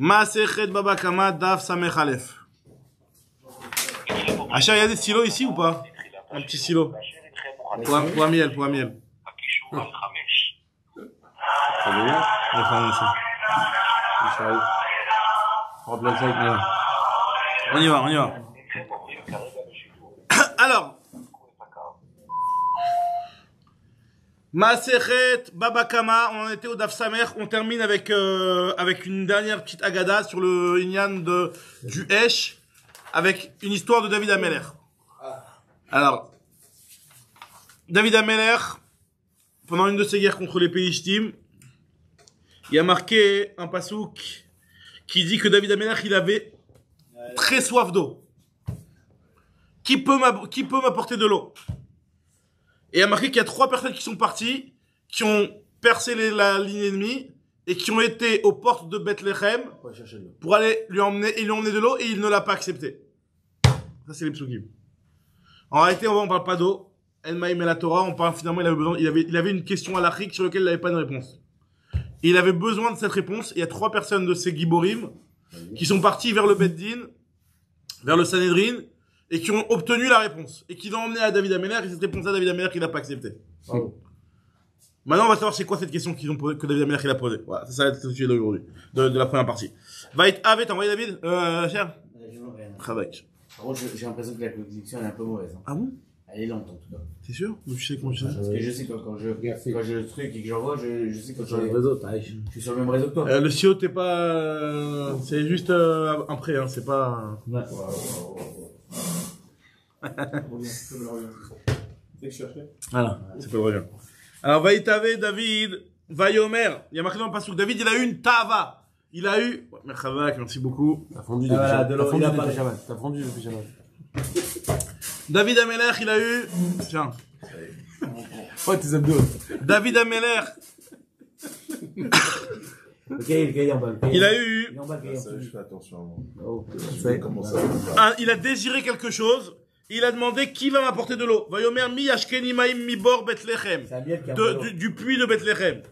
Masechet Baba Kama Daf Samech Aleph. Achar, il y a des stylos ici ou pas? Un petit stylo. Pour Amiel, pour Amiel. On y va, on y va. Alors, Masechet Baba Kama, on en était au Daf Samer, on termine avec une dernière petite agada sur le Inyan du Esh, avec une histoire de David Ameler. Alors, David Ameler, pendant une de ses guerres contre les Pélishtim, il y a marqué un pasouk qui dit que David Ameler, il avait très soif d'eau. Qui peut m'apporter de l'eau? Et il y a marqué qu'il y a 3 personnes qui sont parties, qui ont percé la ligne ennemie et qui ont été aux portes de Bethléem pour aller lui emmener de l'eau, et il ne l'a pas accepté. Ça, c'est les psukim. En réalité, on parle pas d'eau. El Maïm et la Torah, on parle finalement, il avait une question à l'Afrique sur laquelle il n'avait pas de réponse. Et il avait besoin de cette réponse. Il y a 3 personnes de ces Giborim qui sont partis vers le Beddin, vers le Sanhedrin, et qui ont obtenu la réponse. Et qui l'ont emmené à David Ameler, et cette réponse à David Ameler qu'il n'a pas acceptée. Maintenant, on va savoir c'est quoi cette question que David Ameler il a posée. Voilà, ça va être le sujet d'aujourd'hui, de la première partie. Va être Ave, t'as envoyé David, cher? Avec. Par contre, j'ai l'impression que la connexion elle est un peu mauvaise. Hein. Ah bon? Elle est lente en tout cas. T'es sûr? Tu sais comment je sais? Parce que je sais quand je le truc et que j'envoie, je sais quand sur le réseau, je suis sur le même réseau que toi. Le CEO, t'es pas, c'est juste un prêt, hein, c'est pas. Ouais. Voilà, c'est pas vrai. Alors, Vaïtave, David, Vaïomer, il y a marqué dans le passage, David, il a eu une tava. Il a eu, merci beaucoup. T'as fondu le pyjama. T'as fondu le pyjama. David Ameler, il a eu, tiens. Ouais, tes abdos. David Ameler. Il a eu. Je fais attention. Il a désiré quelque chose. Il a demandé qui va m'apporter de l'eau. Vayomer mi ashkeni maim mi bor Bethléem. Du puits de Bethléem.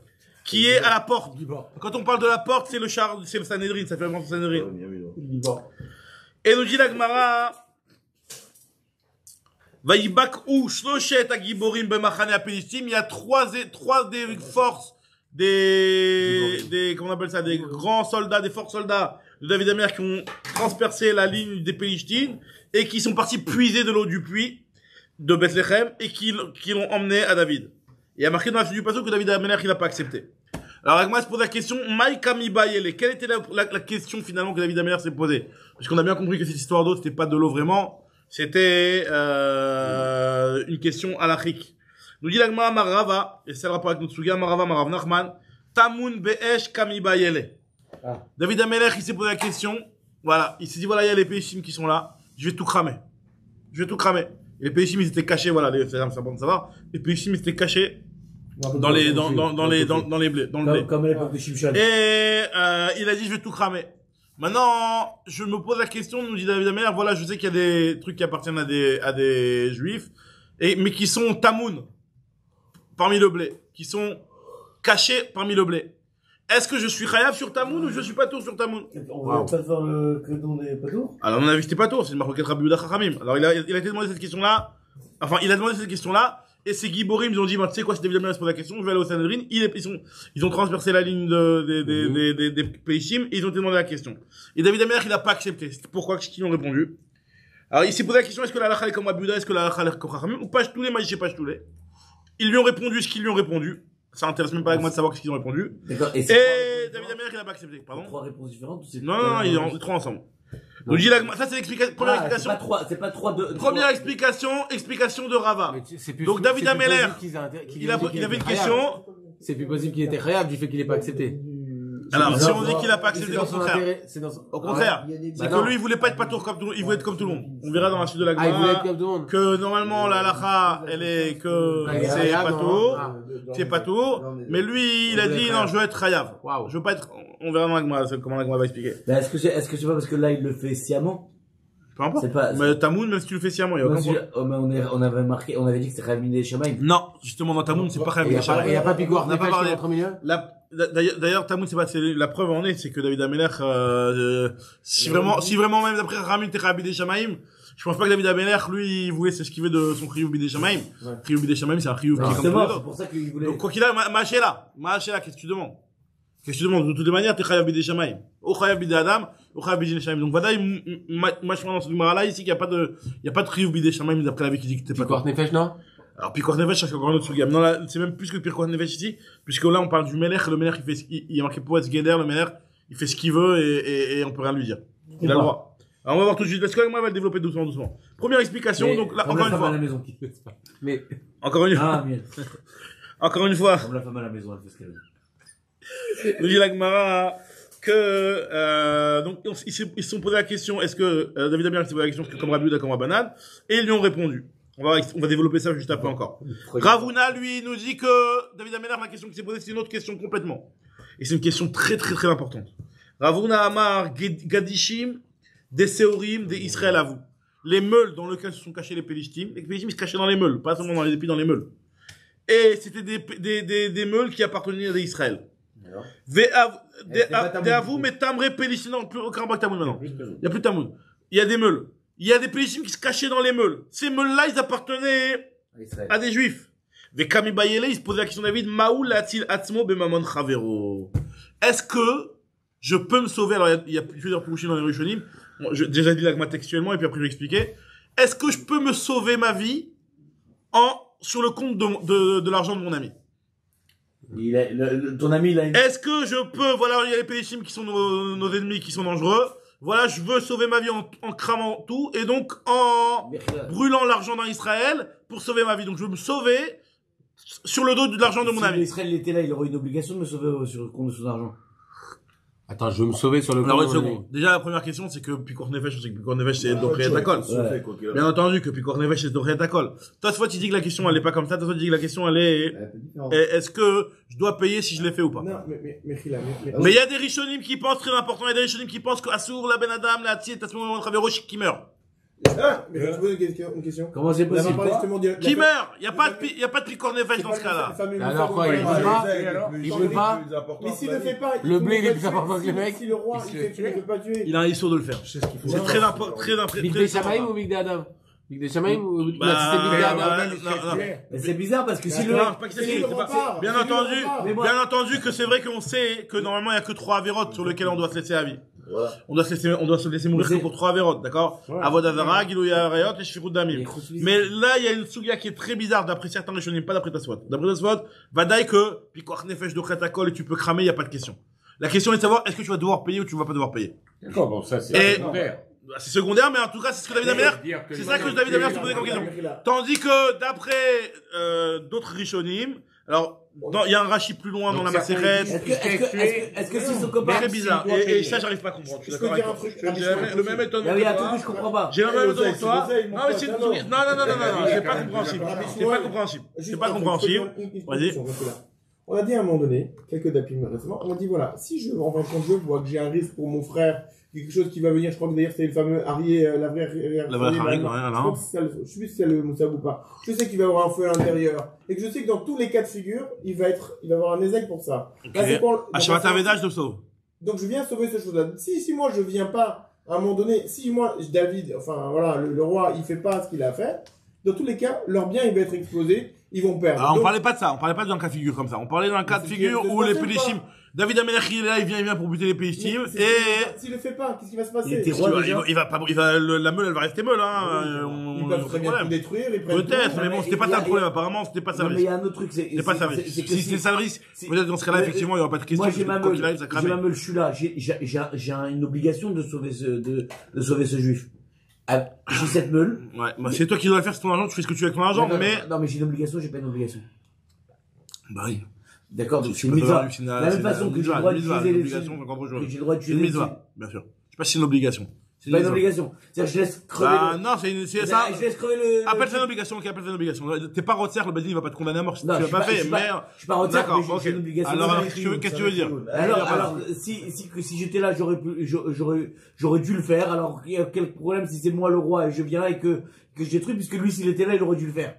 Qui est à la porte. Quand on parle de la porte, c'est le Sanhedrin. Ça fait vraiment le Sanhedrin. Et nous dit la Gemara. Vaïbak ou shloshet agiborim bemachane apelishtim. Il y a 3 des forces comment on appelle ça, des grands soldats, des forts soldats de David Ameler qui ont transpercé la ligne des Pélishtim et qui sont partis puiser de l'eau du puits de Bethléem et qui l'ont emmené à David. Et il y a marqué dans la suite du passage que David Ameler il n'a pas accepté. Alors Agma se pose la question, Maïkami Bayele, quelle était la question finalement que David Ameler s'est posée? Parce qu'on a bien compris que cette histoire d'eau c'était pas de l'eau vraiment, c'était une question halachique. Nous dit l'Agma Marava, et c'est le rapport avec notre Suga, Marava Marav Nachman, Tamun Be'esh Kami Bayele. David Ameler, il s'est posé la question, voilà, il s'est dit, voilà, il y a les Péishim qui sont là, je vais tout cramer. Et les Péishim, ils étaient cachés, voilà, c'est important de savoir, les Péishim, ils étaient cachés dans les blés, dans le blé. Comme l'époque de Shimshon. Et, il a dit, je vais tout cramer. Maintenant, je me pose la question, nous dit David Ameler, voilà, je sais qu'il y a des trucs qui appartiennent à des Juifs, mais qui sont tamoun parmi le blé, qui sont cachés parmi le blé. Est-ce que je suis chayav sur tamoun ou je suis patour sur tamoun? On va pas faire le crédon des patours? Alors, on a vu que c'était patour, c'est une marque Rabbi Yehuda Chachamim. Alors, il a été demandé cette question-là, et ces Giborim, ils ont dit, bah, tu sais quoi, si David Ameler se pose la question, je vais aller au Sanhedrin, ils ont transpercé la ligne des Péishim, et ils ont demandé la question. Et David Ameler, il a pas accepté. Pourquoi? Qu'est-ce qu'ils ont répondu? Alors, il s'est posé la question, est-ce que la halakha est comme Rabbi Yehuda, est-ce que la halakha est comme Chachamim, ou pas tous les magistrats, pas tous les. Ils lui ont répondu ce qu'ils lui ont répondu. Ça intéresse même pas avec moi de savoir ce qu'ils ont répondu. D'accord. Et David Ameler, il a pas accepté. Pardon? 3 réponses différentes ou c'est Non, ils ont 3 ensemble. Nous dit ça c'est l'explication, première explication. C'est pas 3 de. Première explication de Rava. Donc David Ameler, il avait une question. C'est plus possible qu'il était khayab du fait qu'il n'ait pas accepté. Alors, si on dit qu'il n'a pas accepté, au contraire. Au contraire. C'est que lui, il voulait pas être patour comme tout le monde. Il voulait être comme tout le monde. On verra dans la suite de la il voulait être Gemara comme tout le monde. que normalement, la halakha, elle est que c'est patour. C'est patour. Mais lui, il a dit, non, je veux être chayav. Je veux pas être, on verra dans la Gemara comment la Gemara va expliquer. Est-ce que c'est pas parce que là, il le fait sciemment? Peu importe. C'est pas- Mais Tamoun, même si tu le fais sciemment, il y a Moi, aucun problème. oh, mais on avait dit que c'était Chayav Midei Shamayim. Non, justement, dans Tamoun, c'est pas Et Khayav il n'y a pas Picor On n'a pas Nefesh qui parlé. rentre au milieu? D'ailleurs, Tamoun, la preuve en est, c'est que David Ameler, si vraiment même d'après Ramin t'es Rabbi des Shamaim, je pense pas que David Ameler, lui, il voulait s'esquiver de son Chiyuv Bidei Shamaim. Chiyuv Bidei Shamaim, c'est un Chiyuv qui est comme tous les Justement, c'est autres. pour ça qu'il voulait. Donc, quoi qu'il a, Ma'ashela, qu'est-ce que tu demandes? Qu'est-ce que tu demandes? De toutes les manières, t'es Chayav Bidei Shamaim. Ou Chayav Bidei Adam, ou Chayav Bidei Shamaim. Donc, voilà, moi, je pense dans ce numéro-là, ici, qu'il n'y a pas de Chiyuv Bidei Shamaim d'après la vie qui dit que t'es pas Picor Nefesh, non? Alors, Picor Nefesh, c'est encore un autre sous-gamme. Non, là, c'est même plus que Picor Nefesh ici, puisque là, on parle du Melech. Le Melech, il est marqué pour être Geder, le Melech, il fait ce qu'il veut et on peut rien lui dire. Il a le droit. Alors, on va voir tout de suite. Parce que moi, on va le développer doucement. Première explication, Mais donc là, comme encore la une femme à fois. la maison. Mais, Encore une fois. Ah, miel. Encore une fois. Comme la femme à la maison, elle fait ce qu'elle veut. Nous dit la Gemara que, donc, ils se sont posé la question, est-ce que, David Ameler s'est posé la question, comme Rabbi Yehuda, comme Rabbanan, et ils lui ont répondu. On va développer ça juste après encore. Ravuna, lui, nous dit que David Ameler, la question qui s'est posée, c'est une autre question complètement. Et c'est une question très, très, très importante. Ravuna Amar, Gadishim, des Seorim, des Israël à vous. Les meules dans lesquelles se sont cachés les Pélishtim. Les Pélishtim, ils se cachaient dans les meules, pas seulement dans les épis, dans les meules. Et c'était des meules qui appartenaient à Israël. Des avou, mais tamré Pélishtim, non, plus aucun bac tamoun maintenant. Il n'y a plus de tamoun. Il y a des meules. Il y a des Pélishtim qui se cachaient dans les meules. Ces meules-là, ils appartenaient à des juifs. Vekami Bayele, il se posait la question David, Maoul atil atzmo bemamon chavero. Est-ce que je peux me sauver? Alors, il y a plusieurs pouchés dans les Rishonim. Bon, j'ai déjà dit l'agma textuellement et puis après je vais expliquer. Est-ce que je peux me sauver ma vie sur le compte de l'argent de mon ami? Ton ami, il a une... Est-ce que je peux, voilà, il y a les Pélishtim qui sont nos ennemis, qui sont dangereux. Voilà, je veux sauver ma vie en cramant tout et donc en brûlant l'argent dans Israël pour sauver ma vie. Donc je veux me sauver sur le dos de l'argent de mon Si ami. Israël était là, il aurait une obligation de me sauver sur le compte de son argent. attends, je veux me sauver sur le Alors, une compte. seconde. Déjà, la première question, c'est que Picor Nefesh, c'est Dochriet Akol. Bien entendu que Picor Nefesh, c'est Dochriet Akol. Toi, fois, tu dis que la question, elle est pas comme ça. Toi, tu dis que la question, elle est, est-ce que je dois payer si je l'ai fait ou pas? Non, Mais il y a des Rishonim qui pensent très important, il y a des Rishonim qui pensent que Assour, la Ben Adam, la Tzit, Tasmou, mon Travero, qui meurt. mais je te pose une question. Comment c'est On a possible? parlé justement de... Qui meurt? Il y a pas de Picor Nefesh dans ce cas-là. Alors quoi, il veut pas? Il veut pas? Mais s'il le fait pas... Le blé, il est plus important que le mec. Si le roi, il ne veut pas tuer... Il a un issour de le faire. C'est très important, Big Day Shamaim ou Big Day Adam? Big Day Shamaim ou Big Day Adam? Mais c'est bizarre parce que si le... Non, pas que c'est pas. Bien entendu que c'est vrai qu'on sait que normalement il y a que 3 avérotes sur lesquels on doit se laisser la vie. Voilà. On doit se laisser mourir que pour 3 avérotes, d'accord? Avodazara, Gilouya Arayot et Shifrut Damim. Mais là, il y a une souga qui est très bizarre d'après certains Rishonim, pas d'après Taswat. D'après Taswat, Vadaï que, puis quoi, Nefesh de Kretakol et tu peux cramer, il n'y a pas de question. La question est de savoir, est-ce que tu vas devoir payer ou tu vas pas devoir payer? D'accord, bon, ça, c'est Et- secondaire. C'est secondaire, mais en tout cas, c'est ce que David Amer, c'est ça que David Amer se posait comme question. Tandis que d'après d'autres Rishonim, alors il y a un Rashi plus loin dans la Maseret, Est-ce que si son copain... très bizarre. Et ça, j'arrive pas à comprendre. Je suis d'accord avec toi. J'ai le même étonnement. Il y a un que truc toi. que je comprends pas. J'ai le même étonnement que toi. l'oseille, mon Non, mais pote, c'est alors. non, c'est pas compréhensible. C'est pas compréhensible. C'est pas compréhensible. Vas-y. On a dit à un moment donné, quelques dapim récemment, on a dit voilà, si je, en fin de compte, je vois que j'ai un risque pour mon frère, quelque chose qui va venir, je crois que d'ailleurs c'est le fameux Arié, la vraie Harry, non. je sais plus si c'est le Moussab ou pas. Je sais qu'il va avoir un feu à l'intérieur. Et que je sais que dans tous les cas de figure, il va avoir un ézec pour ça. Là, c'est pour- À Shabbat Aveda, je te sauve. donc je viens sauver cette chose-là. Si moi je viens pas, à un moment donné, si moi, David, enfin voilà, le roi, il fait pas ce qu'il a fait, dans tous les cas, leur bien il va être explosé, ils vont perdre. Alors, on Donc, parlait pas de ça, on parlait pas d'un cas de figure comme ça. On parlait d'un cas de figure où les Pélishtim, David Amelech, il est là, il vient pour buter les Pélishtim, mais et s'il le fait pas, qu'est-ce qui va se passer? Il était il roi va, déjà. la meule, elle va rester meule, hein. Ils peuvent très bien tout détruire, ils prennent Peut-être, tout. mais bon, c'était pas ça le problème. Apparemment, c'était pas ça Non, le mais il y risque. a un autre truc, C'était pas ça le risque. Si c'était ça le risque, peut-être dans ce cas-là, effectivement, il y aura pas de question. Moi, j'ai ma Quoi qu'il arrive, ça meule, crame. je suis là, j'ai une obligation de sauver ce juif. J'ai cette meule. Ouais, bah, c'est toi qui dois le faire, c'est ton argent, tu fais ce que tu veux avec ton argent, mais. Non, mais j'ai une obligation, j'ai pas une obligation. Bah oui. D'accord, donc c'est Tu une peux mitzvah. devoir- De la même façon que j'ai le droit d'utiliser les obligation, que j'ai le droit C'est une d'utiliser les mitzvah, bien sûr. Je sais pas si c'est une obligation. C'est pas une obligation. C'est-à-dire, je laisse crever non, c'est ça. Je laisse crever le... Appelle ça une obligation, ok, appelle ça une obligation. T'es pas retire, le Bedin, il va pas te condamner à mort si tu l'as pas fait, mais... Je suis pas retire, D'accord, mais j'ai une obligation. Alors, qu'est-ce que tu veux dire? Alors, si j'étais là, j'aurais dû le faire. Alors, quel problème si c'est moi le roi et je viens et que je détruis, puisque lui, s'il était là, il aurait dû le faire.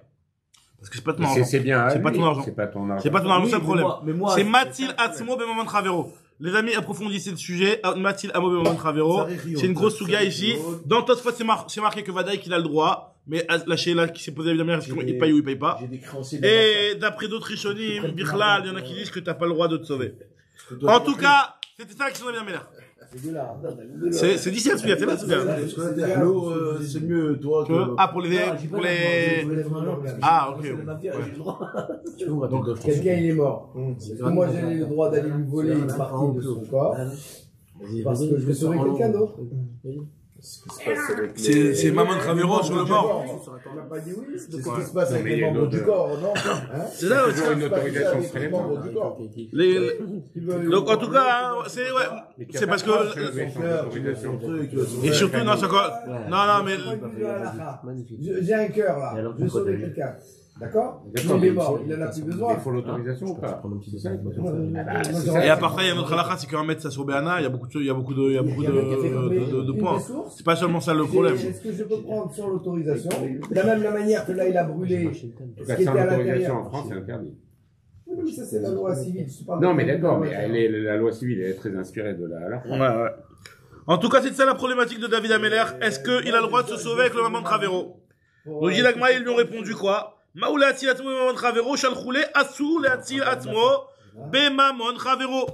Parce que c'est pas ton argent. C'est bien. C'est pas ton argent. C'est pas ton argent. C'est pas ton argent, Oui, c'est le problème. mais moi, C'est Mathil Atzmo Bemamon Travero. Les amis, approfondissez le sujet. Mathil Amo Bemamon Travero. C'est une grosse souga ici. Dans Tosfot, c'est marqué que Vadaï qu'il a le droit. Mais lâchez là qui s'est posé la est-ce qu'il paye ou il paye pas. Et d'après d'autres Rishonim, Bichlal, il y en a qui disent que t'as pas le droit de te sauver. En tout cas, c'était ça la question de David Améler. C'est d'ici à Souga, c'est là Souga. C'est mieux, toi, que... Ah, pour les... Ah, ok. Donc, quelqu'un, il est mort. Moi, j'ai le droit d'aller lui voler une partie de son corps. Parce que je vais sauver quelqu'un d'autre. C'est Maman Travero sur le mort. On n'a pas dit oui. C'est ce qui se passe avec les membres du corps, non? C'est ça aussi. Une autorisation avec les membres du corps. Donc en tout cas, c'est parce que et surtout non, c'est quoi? Non mais j'ai un cœur là. Je vais sauver quelqu'un. D'accord? Il est mort. Il en a plus besoin. Il faut l'autorisation ou pas? et à part ça, il y a notre halakha, c'est qu'un mètre ça sur Béana, il y a beaucoup de points. C'est pas seulement ça le problème. Est-ce que je peux prendre sans l'autorisation? De la même manière que là, il a brûlé ce qui était Sans à l'autorisation l'intérieur. en France, c'est interdit. Oui, mais ça, c'est la loi civile. Non, mais d'accord, mais la loi civile, elle est très inspirée de la halakha. Ouais. En tout cas, c'est ça la problématique de David Améler. Est-ce qu'il a le droit de se sauver avec le Maman Travero? Donc, Gilagma, ils lui ont répondu quoi? Maoula atil atmo bemamon Travero, shalchoule asur leatil atmo bemamon Travero.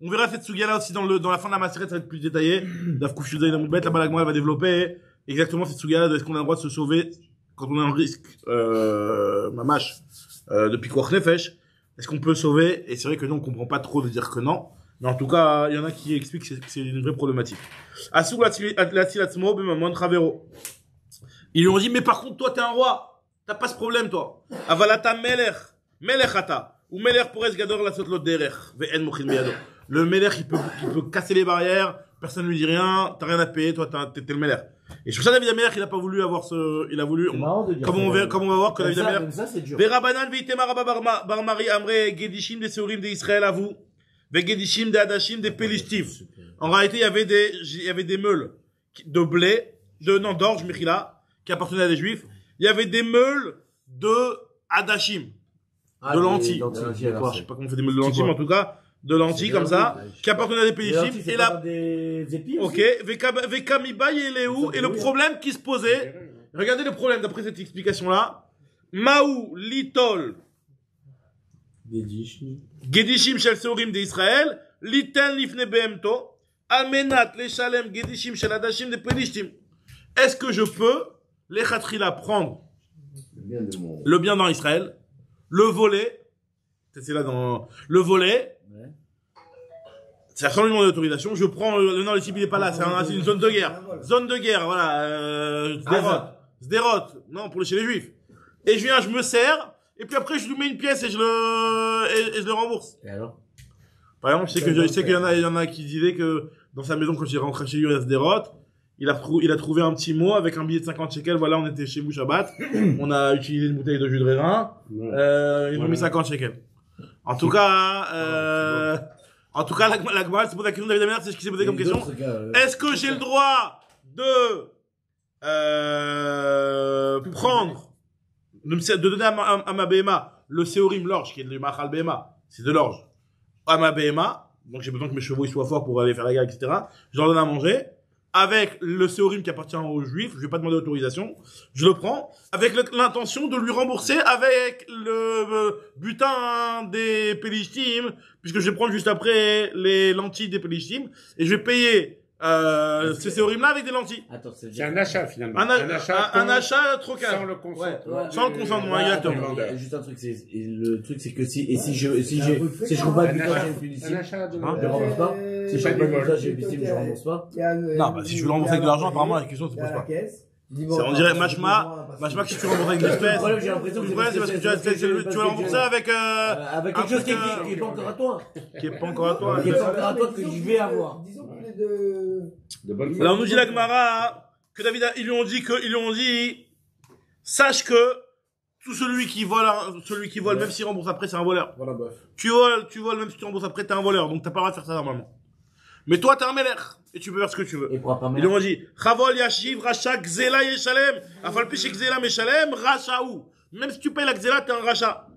On verra cette sugia là aussi dans la fin de la maseret, ça va être plus détaillé. Dafkouf Shudai Namoudbet, là-bas l'Agma va développer exactement cette sugia là, est-ce qu'on a le droit de se sauver quand on est en risque, mamash, de Pikuach Nefesh. Est-ce qu'on peut sauver? Et c'est vrai que nous, on comprend pas trop de dire que non. Mais en tout cas, il y en a qui expliquent que c'est une vraie problématique. Asur leatil atmo bemamon Travero. Ils lui ont dit, mais par contre, toi, t'es un roi. T'as pas ce problème, toi. Avalata melech ata. Ou melech pour esgador la sotlot derech. Ve'en mochin miyado. Le melech, il peut casser les barrières. Personne lui dit rien. T'as rien à payer. Toi, t'es le melech. Et sur ça, David Amelech, il a pas voulu avoir il a voulu, comme on va voir que David Amelech. Verabanan ve'itema rabba barmari amre gedishim des seurim d'Israël à vous. Ve'gedishim des adashim des pelishtim. En réalité, il y avait des meules de blé, d'orge, Michila, qui appartenaient à des juifs. Il y avait des meules de Hadashim, de lentilles. Je sais pas comment on fait des meules de lentilles, mais en tout cas, de lentilles comme ça, qui appartenaient à des pélichim. Et là, ok, Vekamiba Yeleu, et le problème qui se posait, regardez le problème d'après cette explication-là, Maou Litol, Gedishim Shel Seurim d'Israël, Liten Lifne Behemto, Almenat Leshalem Gedishim Shel Hadashim de Pelishtim. Est-ce que je peux les khatrila prendre le bien dans Israël, le voler, c'est là dans le voler, c'est sans lui demander d'autorisation, je prends non, le type il est pas là, c'est une zone de guerre, voilà, Sderot, non, pour chez les juifs. Et je viens, je me sers, et puis après je lui mets une pièce et je le rembourse. Et alors? Par exemple, je sais qu'il y en a qui disaient que dans sa maison quand il est rentré chez lui à Sderot, il a trouvé un petit mot avec un billet de 50 shekels. Voilà, on était chez Mouchabat. On a utilisé une bouteille de jus de raisin. Ils ont mis 50 shekels. En tout cas, la Gemara se pose la question de David Améler, c'est ce qui s'est posé comme question. Est-ce que j'ai le droit de prendre, de donner à ma BMA le Seorim, l'orge, qui est de Machal BMA, c'est de l'orge, à ma BMA, donc j'ai besoin que mes chevaux soient forts pour aller faire la guerre, etc. Je leur donne à manger. Avec le Seorim qui appartient aux Juifs, je vais pas demander d'autorisation, je le prends, avec l'intention de lui rembourser avec le butin des Pelishtim, puisque je vais prendre juste après les lentilles des Pelishtim, et je vais payer ces Seorim-là avec des lentilles. Attends, c'est un achat finalement. Un achat trocage. Sans le consentement. Sans le consentement, exactement. Il y a juste un truc, le truc c'est que si je combats le butin, j'ai une punition. Un achat de... Je rembourse pas. Si je combats le butin, j'ai une punition, je rembourse pas. Non, bah, si je veux le rembourser avec de l'argent, apparemment, la question se pose pas. On dirait machma que si tu rembourses avec de l'espèce. Le problème, j'ai l'impression que c'est parce que tu vas rembourser avec quelque chose qui est pas encore à toi. Qui est pas encore à toi. Qui est pas encore à toi que je vais avoir. Disons qu'il De bonne foi. Alors, nous dit la Gemara que David, ils lui ont dit, sache que tout celui qui vole, même s'il rembourse après, c'est un voleur. Voilà, bof. Tu voles, même si tu rembourses après, t'es un voleur. Donc, t'as pas le droit de faire ça normalement. Mais toi, t'es un Melech. Et tu peux faire ce que tu veux. Et pour un Ils lui ont dit, Chavol Yashiv, Racha, Gzela Yeshalem. Afal Piche Gzela Meshalem, Rachaou. Même si tu payes la Gzela, t'es un Racha.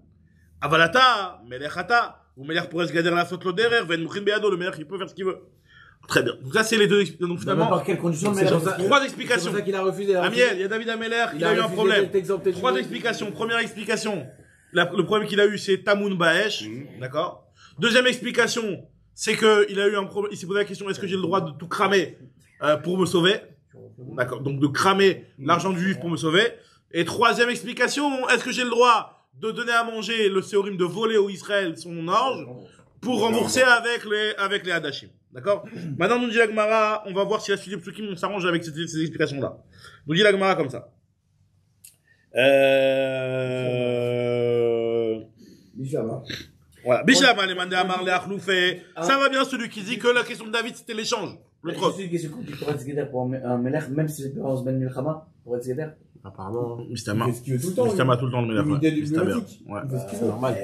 Avalata, Melechata. Ou Melech pourrait se garder la faute l'oderer. Ven Mouchin Beado, le Melech, il peut faire ce qu'il veut. Très bien. Donc, ça, c'est les deux explications. Donc, finalement, par quelles conditions le trois C'est explications. pour ça qu'il a refusé. Amiel, il y a David Ameler, il a eu un problème. Trois explications. Première explication, le problème qu'il a eu, c'est Tamoun Baesh, d'accord. Deuxième explication, c'est que il a eu un problème. Il s'est posé la question, est-ce que j'ai le droit de tout cramer pour me sauver, d'accord. Donc de cramer l'argent du juif pour me sauver. Et troisième explication, est-ce que j'ai le droit de donner à manger le séorim, de voler au Israël son orge pour rembourser avec les Hadashim. D'accord? Maintenant, nous dit la Gemara, on va voir si la suite des psukim, on s'arrange avec ces explications-là. Nous dit la Gemara comme ça. Voilà. Bishama, les mandés amar, les achloufé. Ça va bien celui qui dit que la question de David, c'était l'échange. Le troc. C'est une question compliquée pour être Zgeder pour un Melech, même si c'est en Ben Milchama, pour être Zgeder. Apparemment. Mistama. Il fait ce qu'il veut tout le temps. Mistama tout le temps, le Melech. Il est Mistama. diplomatique. Ouais. Il fait ce qu'il C'est veut. normal.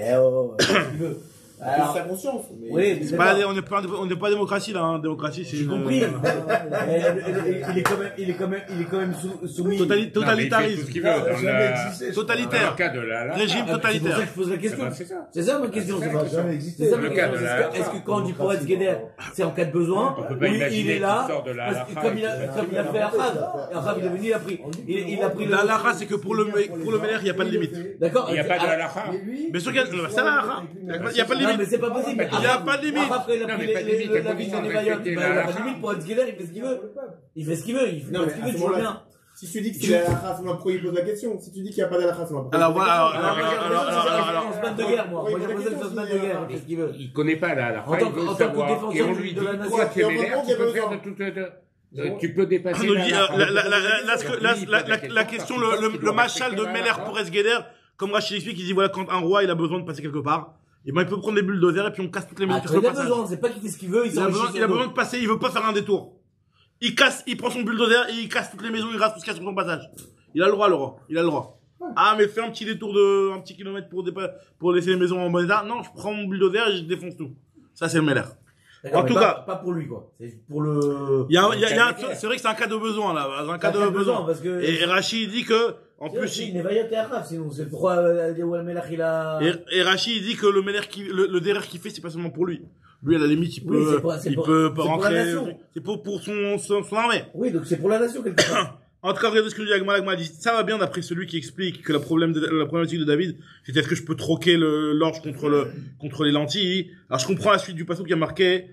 Il veut. Alors, sa conscience. Mais... oui, mais C'est pas, on n'est pas démocratie, là, hein. Démocratie, c'est j'ai compris. Il est quand même soumis. Totalitarisme. Ce qu'il veut, dans le Totalitaire. cas de la Régime C'est pour ça totalitaire. que je pose la question. c'est ça. C'est ça ma question. Ça n'a jamais existé. C'est ça Le ma cas question. de la- Est-ce que quand on dit pour être Zgeder, c'est en cas de besoin, On peut ou pas il imaginer est là, qu'il sort de la parce que halakha comme il a fait Achab, et Achab il est venu, il a pris le. La halakha, c'est que pour le Melech, il n'y a pas de limite. D'accord. Il n'y a pas de halakha. Bien sûr qu'il y a, c'est la halakha. Il n'y a pas de Non, mais limite. c'est pas possible. Il n'y a pas de limite. Après, il a Non, pris mais pas de limite, à la vie de condition de Nevaïot. respecter Il la a pas de halakha. limite pour être Zgeder, il fait ce qu'il veut. Il fait ce qu'il veut, il fait Non, ce qu'il mais à veut, ce tu vois moment-là, bien. si tu dis que c'est la halakha, c'est moi pourquoi il pose la question. Si tu dis qu'il n'y a pas d'halakha, c'est moi pourquoi Alors il pose voilà, la On se bat de guerre, moi. Moi, j'ai l'impression que ça se bat de guerre. Il fait ce qu'il veut. Il connaît pas la halakha, En tant il que- veut en tant que savoir. Et défenseur on lui de dit, la toi, nation, tu es et on Melech, répond tu qu'il y a peux faire besoin. de toute... Tu peux dépasser nous la dit, halakha. la question, le machal de Meller pour Esgueder, comme Rachid explique, il dit voilà, quand un roi, il a besoin de passer quelque part, et ben, il peut prendre des bulldozers et puis on casse toutes les maisons Ah, qui sont au il a passage. besoin, c'est pas qu'il fait ce qu'il veut, Il a besoin de passer, il veut pas faire un détour. Il prend son bulldozer et il casse toutes les maisons, il rase tout ce qu'il y a sur son passage. Il a le droit, le roi. Il a le droit. Ah, mais fais un petit détour de, un petit kilomètre pour laisser les maisons en bon état. Non, je prends mon bulldozer et je défonce tout. Ça, c'est le Meller. En tout cas. Pas pour lui, quoi. C'est pour le. C'est vrai que c'est un cas de besoin, là. Un cas de besoin. Parce que. Et Rachid dit que, en plus, il n'est pas et Achab, sinon c'est le droit où le Melech il a. et Rachid dit que le Meller le derrière qu'il fait, c'est pas seulement pour lui. Lui, à la limite, il Oui, peut, c'est il pour- peut c'est pour la rentrer. nation. C'est pour son armée. Oui, donc c'est pour la nation quelque part. En tout cas, regardez ce que dit Agma dit. Ça va bien d'après celui qui explique que la problématique de David, c'est est-ce que je peux troquer l'orge contre les lentilles. Alors, je comprends la suite du passage qui a marqué,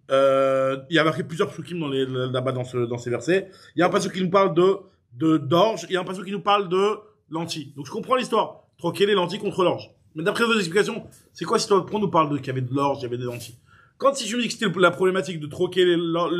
il y a marqué plusieurs psukim là-bas dans ces versets. Il y a un passage qui nous parle d'orge, il y a un passage qui nous parle de lentilles. Donc, je comprends l'histoire. Troquer les lentilles contre l'orge. Mais d'après vos explications, c'est quoi l'histoire? Pourquoi on nous parle qu'il y avait de l'orge, il y avait des lentilles? Quand si je me dis que c'était la problématique de troquer les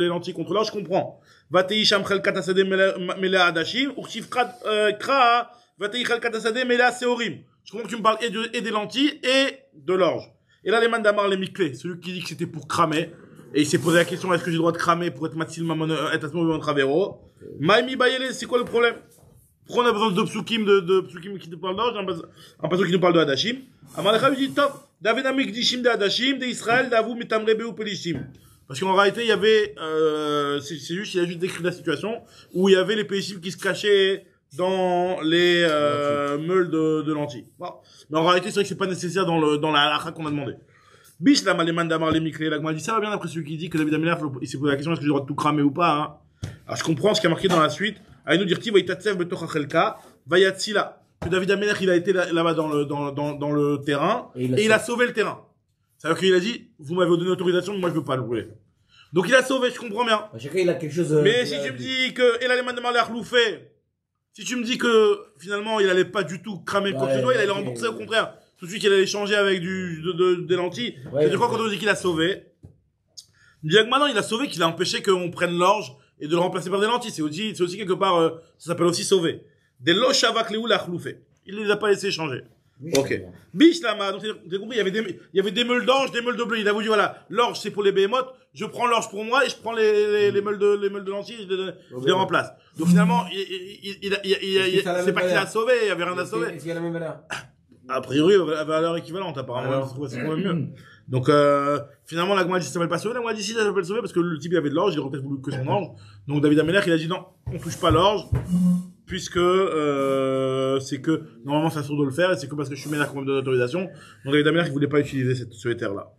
lentilles contre l'orge, je comprends. Vatei shamchel katasade mela adashim, urshif kraa, vatei chel katasade mela seorim. Je comprends que tu me parles et des lentilles et de l'orge. Et là, les mandamar, les miklés, celui qui dit que c'était pour cramer, et il s'est posé la question, est-ce que j'ai le droit de cramer pour être matzil mamon, être asmo mamon travero? Maïmi bayele, c'est quoi le problème? Pourquoi on a besoin de psukim, de psukim qui nous parlent d'orge, un passage qui nous parle de adashim? Amalekha lui dit, top, David amik dishim de adashim, de Israël, d'avou mitamrebe ou pelishim. Parce qu'en réalité, il y avait, il a juste décrit la situation où il y avait les pelishim qui se cachaient dans les, meules de lentilles. Bon. Mais en réalité, c'est vrai que c'est pas nécessaire dans la halakha qu'on a demandé. Bish la maleman damar les miklé, la dit ça va bien après celui qui dit que David Ameller, il s'est posé la question, est-ce que j'ai le droit de tout cramer ou pas, hein? Alors, je comprends ce qui a marqué dans la suite. Aïnou dirti, va itatsev betoch achelka, va yatsila. Que David Ameller, il a été là-bas dans le terrain, et il a sauvé le terrain. C'est-à-dire qu'il a dit, vous m'avez donné l'autorisation, mais moi je veux pas le rouler. Donc il a sauvé, je comprends bien. Chacun il a quelque chose. Mais si tu me dis que, et là les mandemars l'a reloufé, si tu me dis que, finalement, il allait pas du tout cramer quoi que ce soit, il allait rembourser, au contraire. Tout de suite, il allait changer avec des lentilles. Ouais, c'est quoi quand on dit qu'il a sauvé? Bien que maintenant, il a sauvé, qu'il a empêché qu'on prenne l'orge et de le remplacer par des lentilles. C'est aussi quelque part, ça s'appelle aussi sauver. Des lochavak léou la khloufé. Il les a pas laissés changer. Ok. Bishlama, donc t'as compris, il y avait des meules d'orge, des meules de blé. Il a voulu, voilà, l'orge c'est pour les behemoths, je prends l'orge pour moi et je prends les meules de lentilles, je les remplace. Donc finalement, c'est pas qu'il a sauvé, il y avait rien à sauver. Est-ce qu'il y a la même valeur? A priori, à valeur équivalente, apparemment, c'est quand même mieux. Donc, finalement, la Gemara dit ça s'appelle pas sauvé, la Gemara dit si ça s'appelle sauvé parce que le type il avait de l'orge, il aurait peut-être voulu que son orge. Donc David Améler, il a dit non, on touche pas l'orge, puisque c'est que normalement ça sort de le faire et c'est que parce que je suis ménage comme de l'autorisation. Donc David Améler, il voulait pas utiliser ce éther-là.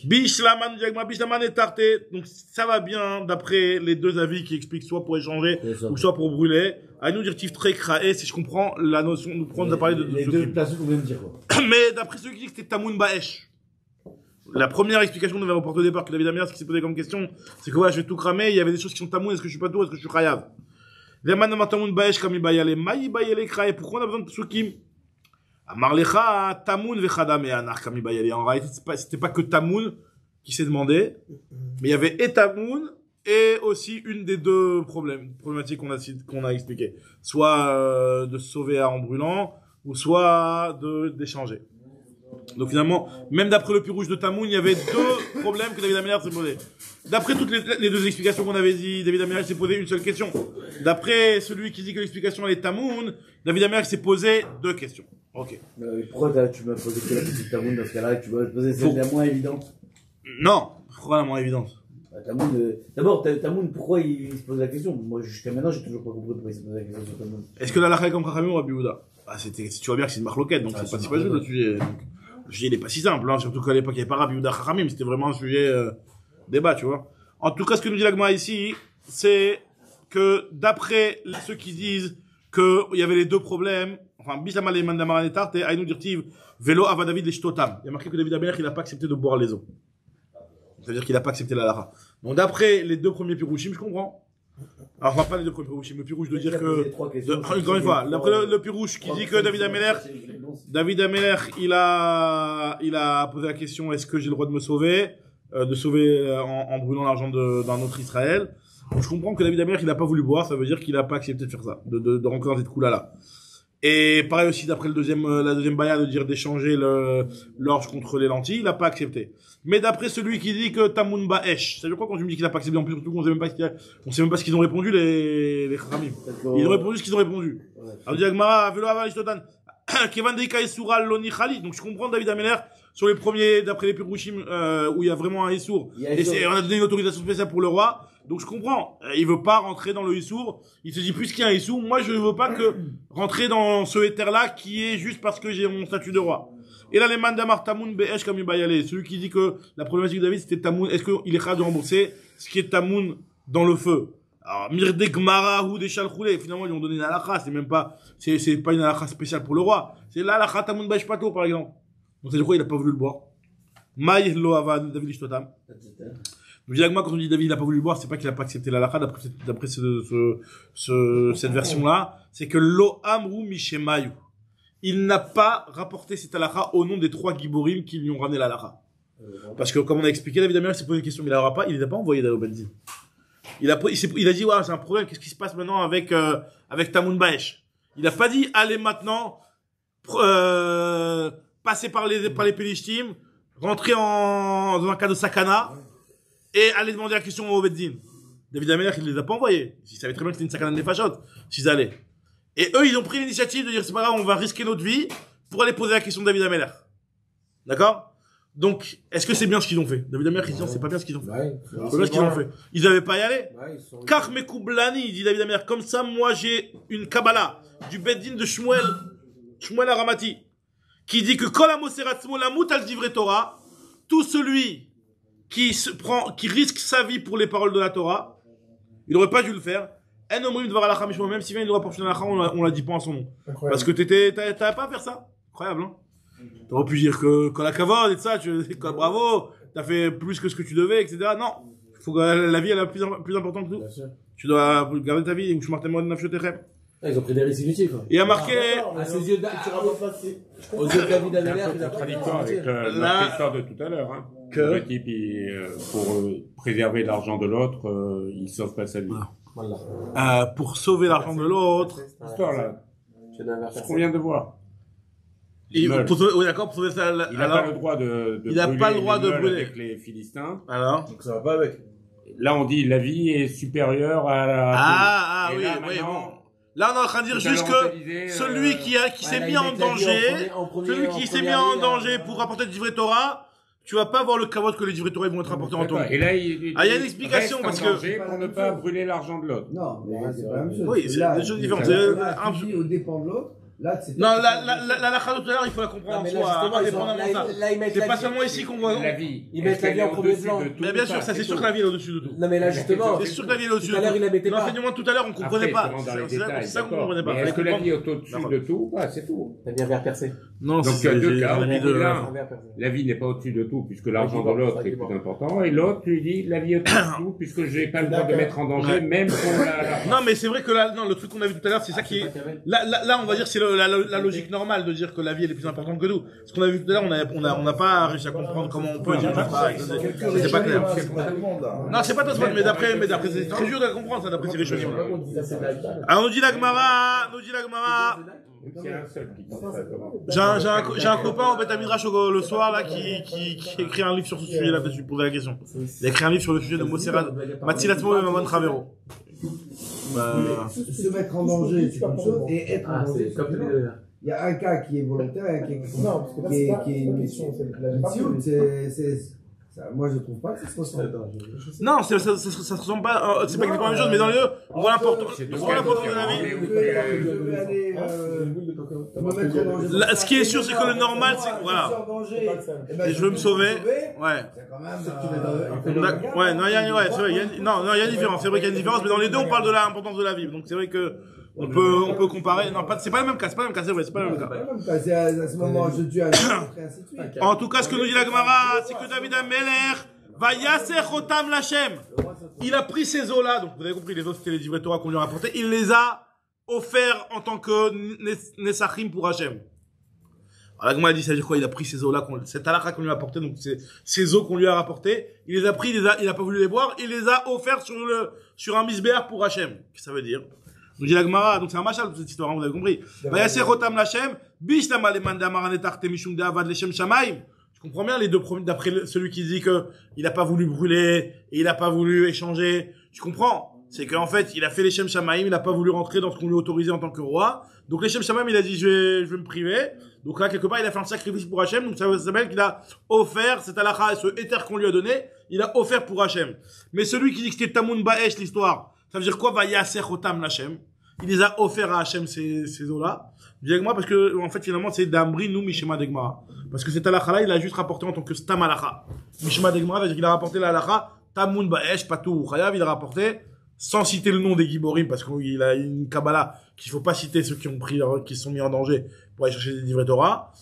Bishlaman, Bishlaman est tarté, donc ça va bien d'après les deux avis qui expliquent soit pour échanger ou soit pour brûler. À nous dire tif très craé, si je comprends la notion, nous prenons à parler de les deux places qu'on vient de dire quoi. Mais d'après ceux qui disent que c'était Tamoun Baesh. La première explication de l'aéroport au départ que David Améler, ce qui s'est posé comme question, c'est que voilà, je vais tout cramer, il y avait des choses qui sont Tamoun, est-ce que je suis pas tout, est-ce que je suis Chayav? Les manama Tamoun Baesh comme il bayale, maï bayale craé, pourquoi on a besoin de psukim? Amarlecha Tamoun vechadam et anar comme il bayale. En réalité, c'était pas que Tamoun qui s'est demandé, mais il y avait et Tamoun et aussi une des deux problématiques qu'on a expliqué. Soit, de se sauver en brûlant, ou soit d'échanger. Donc finalement, même d'après le puits rouge de Tamoun, il y avait deux problèmes que David Améler s'est posé. D'après toutes les deux explications qu'on avait dit, David Améler s'est posé une seule question. D'après celui qui dit que l'explication est Tamoun, David Améler s'est posé deux questions. Ok. Pourquoi tu m'as posé que la question de Tamoun dans ce cas-là, tu m'as posé celle la moins évidente? Non, pourquoi la moins évidente? D'abord, Tamoun, pourquoi il se pose la question? Moi, jusqu'à maintenant, j'ai toujours pas compris pourquoi il se pose la question sur Tamoun. Est-ce que la lacha est comme Chachamim ou Rabbi Yehuda? Tu vois bien que c'est une marloquette, donc c'est pas si facile le sujet. Donc, le sujet, il est pas si simple, hein, surtout qu'à l'époque, il n'y avait pas Rabbi Yehuda Chachamim, c'était vraiment un sujet, débat, tu vois. En tout cas, ce que nous dit la Gemara ici, c'est que d'après ceux qui disent qu'il y avait les deux problèmes, enfin, Bishlama le Mandamar et Tarte, Aïnou Dirtiv, Velo Ava David les Shtotam. Il y a marqué que David Améler, il n'a pas accepté de boire les eaux. C'est-à-dire qu'il n'a pas accepté la lara. Donc d'après les deux premiers pirouchim, je comprends. Alors, enfin, pas les deux premiers pirouchim, le pirouche de dire que... Encore une fois, d'après le pirouche qui dit que David Améler, il a posé la question, est-ce que j'ai le droit de me sauver, en brûlant l'argent d'un autre Israël. Donc je comprends que David Améler, il n'a pas voulu boire, ça veut dire qu'il n'a pas accepté de faire ça, de rentrer dans cette coula-là. Et pareil aussi d'après la deuxième baya de dire d'échanger l'orge contre les lentilles, il n'a pas accepté. Mais d'après celui qui dit que Tamoun Baesh, ça veut dire quoi quand tu me dis qu'il n'a pas accepté, en plus surtout qu'on sait même pas ce qu'ils ont répondu les Khamim. Ils ont répondu ce qu'ils ont répondu. Alors dit Agmara, velo aval ishtotan, kevan deika esura loni khali. Donc je comprends David Améler sur les premiers d'après les Pirushim où il y a vraiment un Issour. Et on a donné une autorisation spéciale pour le roi. Donc je comprends, il veut pas rentrer dans le Issour, il se dit puisqu'il y a un Issour, moi je ne veux pas que rentrer dans ce éther-là qui est juste parce que j'ai mon statut de roi. Et là les mandamar Tamoun Be'esh comme Ibayale, celui qui dit que la problématique de David c'était Tamoun, est-ce qu'il est capable de rembourser ce qui est Tamoun dans le feu? Alors Mirde Gmara ou des Chalchoulé, finalement ils ont donné une halakha, c'est même pas, c'est pas une halakha spéciale pour le roi, c'est l'halakha Tamoun Be'esh Pato par exemple. Donc c'est pourquoi il a pas voulu le boire. Maï lo avad David Ishtotam. Donc, quand on dit David, il n'a pas voulu le boire, c'est pas qu'il n'a pas accepté la halakha, d'après cette version-là, c'est que lo amru mishemayu. Il n'a pas rapporté cette halakha au nom des trois giborim qui lui ont ramené la halakha. Parce que, comme on a expliqué, David Améler s'est posé une question, mais il les a pas envoyés d'aller au Benzin. Il a dit, ouais, c'est un problème, qu'est-ce qui se passe maintenant avec Tamoun Baesh? Il a pas dit, allez maintenant, passer par les Pélishtim, rentrer dans un cas de sakana, et aller demander la question au Beddin. David Améler, il les a pas envoyés. Ils savaient très bien que c'était une sakana de fachot, s'ils allaient. Et eux, ils ont pris l'initiative de dire, c'est pas grave, on va risquer notre vie pour aller poser la question de David Améler. D'accord? Donc, est-ce que c'est bien ce qu'ils ont fait? David Améler, il dit, non, c'est pas bien ce qu'ils ont fait. Ouais, c'est pas bien ce qu'ils ont fait. Ils avaient pas y aller. Ouais, Car Mekoublani, dit David Améler, comme ça, moi, j'ai une Kabbalah du Beddin de Shmuel Aramati, qui dit que quand la Moseratzmo la mout al divrei Torah, tout celui qui risque sa vie pour les paroles de la Torah, il aurait pas dû le faire. En omrim dvar alacha mishmo, même si vient il doit porter la on l'a dit pas en son nom. Incroyable. Parce que t'avais pas à faire ça. Incroyable, hein. T'aurais pu dire que la kavod et tout ça, bravo, t'as fait plus que ce que tu devais, etc. Non. Faut que la vie, elle est plus importante que tout. Tu dois garder ta vie, ou je martais moi de nafshotechem. Ils ont pris des risques inutiles, quoi. Il y a marqué, à ses yeux aux yeux de David Améler, c'est un peu contradictoire avec notre histoire de tout à l'heure, hein. Que le type, pour préserver l'argent de l'autre, il sauve pas sa vie. Voilà. Pour sauver l'argent de l'autre. Histoire là. Ce qu'on vient de voir. Oui, d'accord, pour sauver ça. Il n'a pas le droit de il n'a pas le droit de brûler avec les Philistins. Alors? Donc ça va pas avec. Là, on dit la vie est supérieure à la. Ah, Et oui, là, oui, maintenant, bon. Là, on est en train de dire tout à juste l'heure, on que te disait, celui qui s'est mis en danger, celui qui s'est mis en danger pour rapporter le livret Torah, tu vas pas voir le kavod que les livrets Torah vont être rapportés en ton nom. Et là, il y a une explication parce que. pour ne pas brûler l'argent de l'autre. Non, mais c'est pas la même chose. Oui, c'est des choses différentes. Un fusil au dépend de l'autre. Là, c'est. Non, la lacha de tout à l'heure, il faut la comprendre en soi, indépendamment de ça. Là, ils mettent C'est la pas vie. seulement ici qu'on voit. La vie. Ils mettent la vie en premier plan. Mais bien sûr, ça c'est sûr que la vie est au-dessus de tout. Non, mais là, justement. C'est sûr que la vie est au-dessus de Tout à l'heure, il la mettait tout. pas. L'enseignement de tout à l'heure, on comprenait pas. C'est ça qu'on comprenait pas. Mais est-ce que la vie est au-dessus D'accord. de tout? C'est tout. T'as bien vers percé. Non, Donc, il y a deux cas. la vie de. La vie n'est pas au-dessus de tout, puisque l'argent de l'autre est plus important. Et l'autre, tu dis, la vie est au-dessus de tout, puisque j'ai pas le droit de mettre en danger, même pour la. Non, mais c'est vrai que là, non, le truc qu'on a vu tout à l'heure, c'est ça qui est. Là, on va dire, c'est la logique normale de dire que la vie elle est plus importante que tout. Ce qu'on a vu tout à l'heure, on n'a pas réussi à comprendre comment on peut dire ça. C'était pas clair. Non, c'est pas toi, mais d'après, c'est très dur de comprendre ça, d'après ces réflexions. Alors, nous dit la Gemara. C'est un seul qui comprend ça. J'ai un copain au Beth Midrash le soir là qui écrit un livre sur ce sujet là, je posais la question. Il a écrit un livre sur le sujet de Moserat, Matzilatmo et Maman Travero. Se mettre en danger, c'est une chose, et être en danger, c'est une autre. Il y a un cas qui est volontaire et un qui est une question. Moi, je trouve pas que ça se ressemble. Non, ça se ressemble pas, c'est pas exactement la même chose, mais dans les deux, on voit l'importance de la vie. Je vais aller me mettre en danger. Ce qui est sûr, c'est que le normal, c'est que, voilà. Et je veux me sauver. Ouais. Ouais, non, il y a, ouais, c'est vrai, il y a une différence. C'est vrai qu'il y a une différence, mais dans les deux, on parle de l'importance de la vie. Donc, c'est vrai que, on peut comparer. Non, c'est pas le même cas, c'est vrai, c'est pas le même cas. C'est à ce moment, je tue un autre, et ainsi de suite. En tout cas, ce que nous dit la Gemara, c'est que David Ameler va yasser chotam lachem. Il a pris ces eaux-là, donc vous avez compris, les eaux c'était les livrets Torah qu'on lui a rapportés, il les a offerts en tant que Nesachim pour Hachem. Alors la Gemara dit, ça veut dire quoi? Il a pris ces eaux-là, cette halakha qu'on lui a apporté, donc ces eaux qu'on lui a rapportées, il les a pris, il a pas voulu les boire, il les a offerts sur un misbéar pour Hachem. Qu'est-ce que ça veut dire? Nous dit la Gemara, donc c'est un machal cette histoire, vous avez compris. Vayasser chotam lachem, bishtama le mandamar netarte mishum de avad leshem shamaim. Je comprends bien les deux premiers, d'après celui qui dit que il a pas voulu brûler et il a pas voulu échanger. Tu comprends? C'est qu'en fait, il a fait leshem shamaim, il a pas voulu rentrer dans ce qu'on lui autorisait en tant que roi. Donc leshem shamaim, il a dit je vais me priver. Donc là quelque part, il a fait un sacrifice pour Hachem. Donc ça s'appelle qu'il a offert cette halakha, ce éther qu'on lui a donné, il a offert pour Hachem. Mais celui qui dit que c'était Tamun Ba'esh l'histoire, ça veut dire quoi? Vayasser chotam lachem. Il les a offerts à Hachem ces eaux-là. Dis-moi parce que en fait finalement c'est d'Amri nous Mishema d'Egmara. Parce que cet halakha-là, il a juste rapporté en tant que Stam halakha. Mishema d'Egmara, c'est-à-dire qu'il a rapporté la halakha Tamun Ba'esh Patou Chayav, il a rapporté sans citer le nom des Giborim parce qu'il a une Kabbalah qu'il faut pas citer ceux qui se sont mis en danger pour aller chercher des livrets Torah.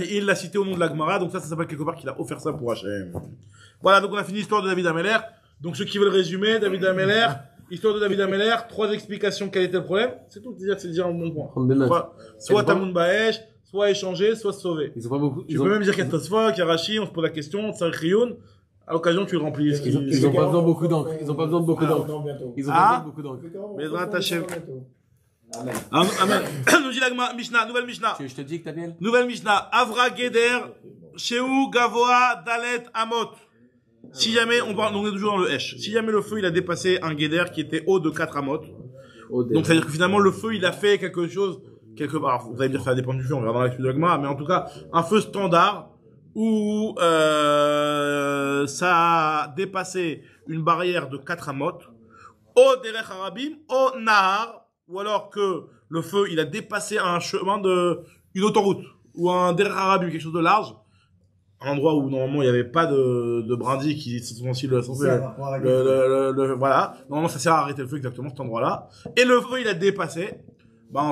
Et il l'a cité au nom de la Gemara, donc ça s'appelle quelque part qu'il a offert ça pour Hachem. Voilà, donc on a fini l'histoire de David Ameler. Donc ceux qui veulent résumer, David Ameler. Histoire de David Ameler, 3 explications quel était le problème. C'est tout, c'est dire un bon point. Soit Tamun Ba'esh, soit échanger, soit se sauver. Ils ont pas beaucoup. Tu peux même dire qu'il y a Tosfot, qu'il y a Rashi, on se pose la question, Tsarich Rioun. À l'occasion, tu le remplis. Ils ont pas besoin de beaucoup d'encre. Ils ont pas besoin de beaucoup d'encre. Ils ont pas besoin de beaucoup d'encre. Bezrat Hashem. Amen. Nous dit la Mishnah, nouvelle Mishnah. Je te dis que t'as bien. Nouvelle Mishnah. Avra Geder, Sheu Gavoa, Dalet, Amot. Si jamais, on est toujours dans le Hesh. Si jamais le feu, il a dépassé un Geder qui était haut de 4 amot. Donc, c'est-à-dire que finalement, le feu, il a fait quelque chose, quelque part. Alors, vous allez me dire que ça dépend du feu, on verra dans l'explication de l'Agma, mais en tout cas, un feu standard, où, ça a dépassé une barrière de 4 amot, au Derech Harabim, au Nahar, ou alors que le feu, il a dépassé un chemin une autoroute, ou un Derech Harabim, quelque chose de large, un endroit où normalement il n'y avait pas de brindilles qui sont sensibles voilà. Normalement ça sert à arrêter le feu exactement cet endroit-là. Et le feu il a dépassé.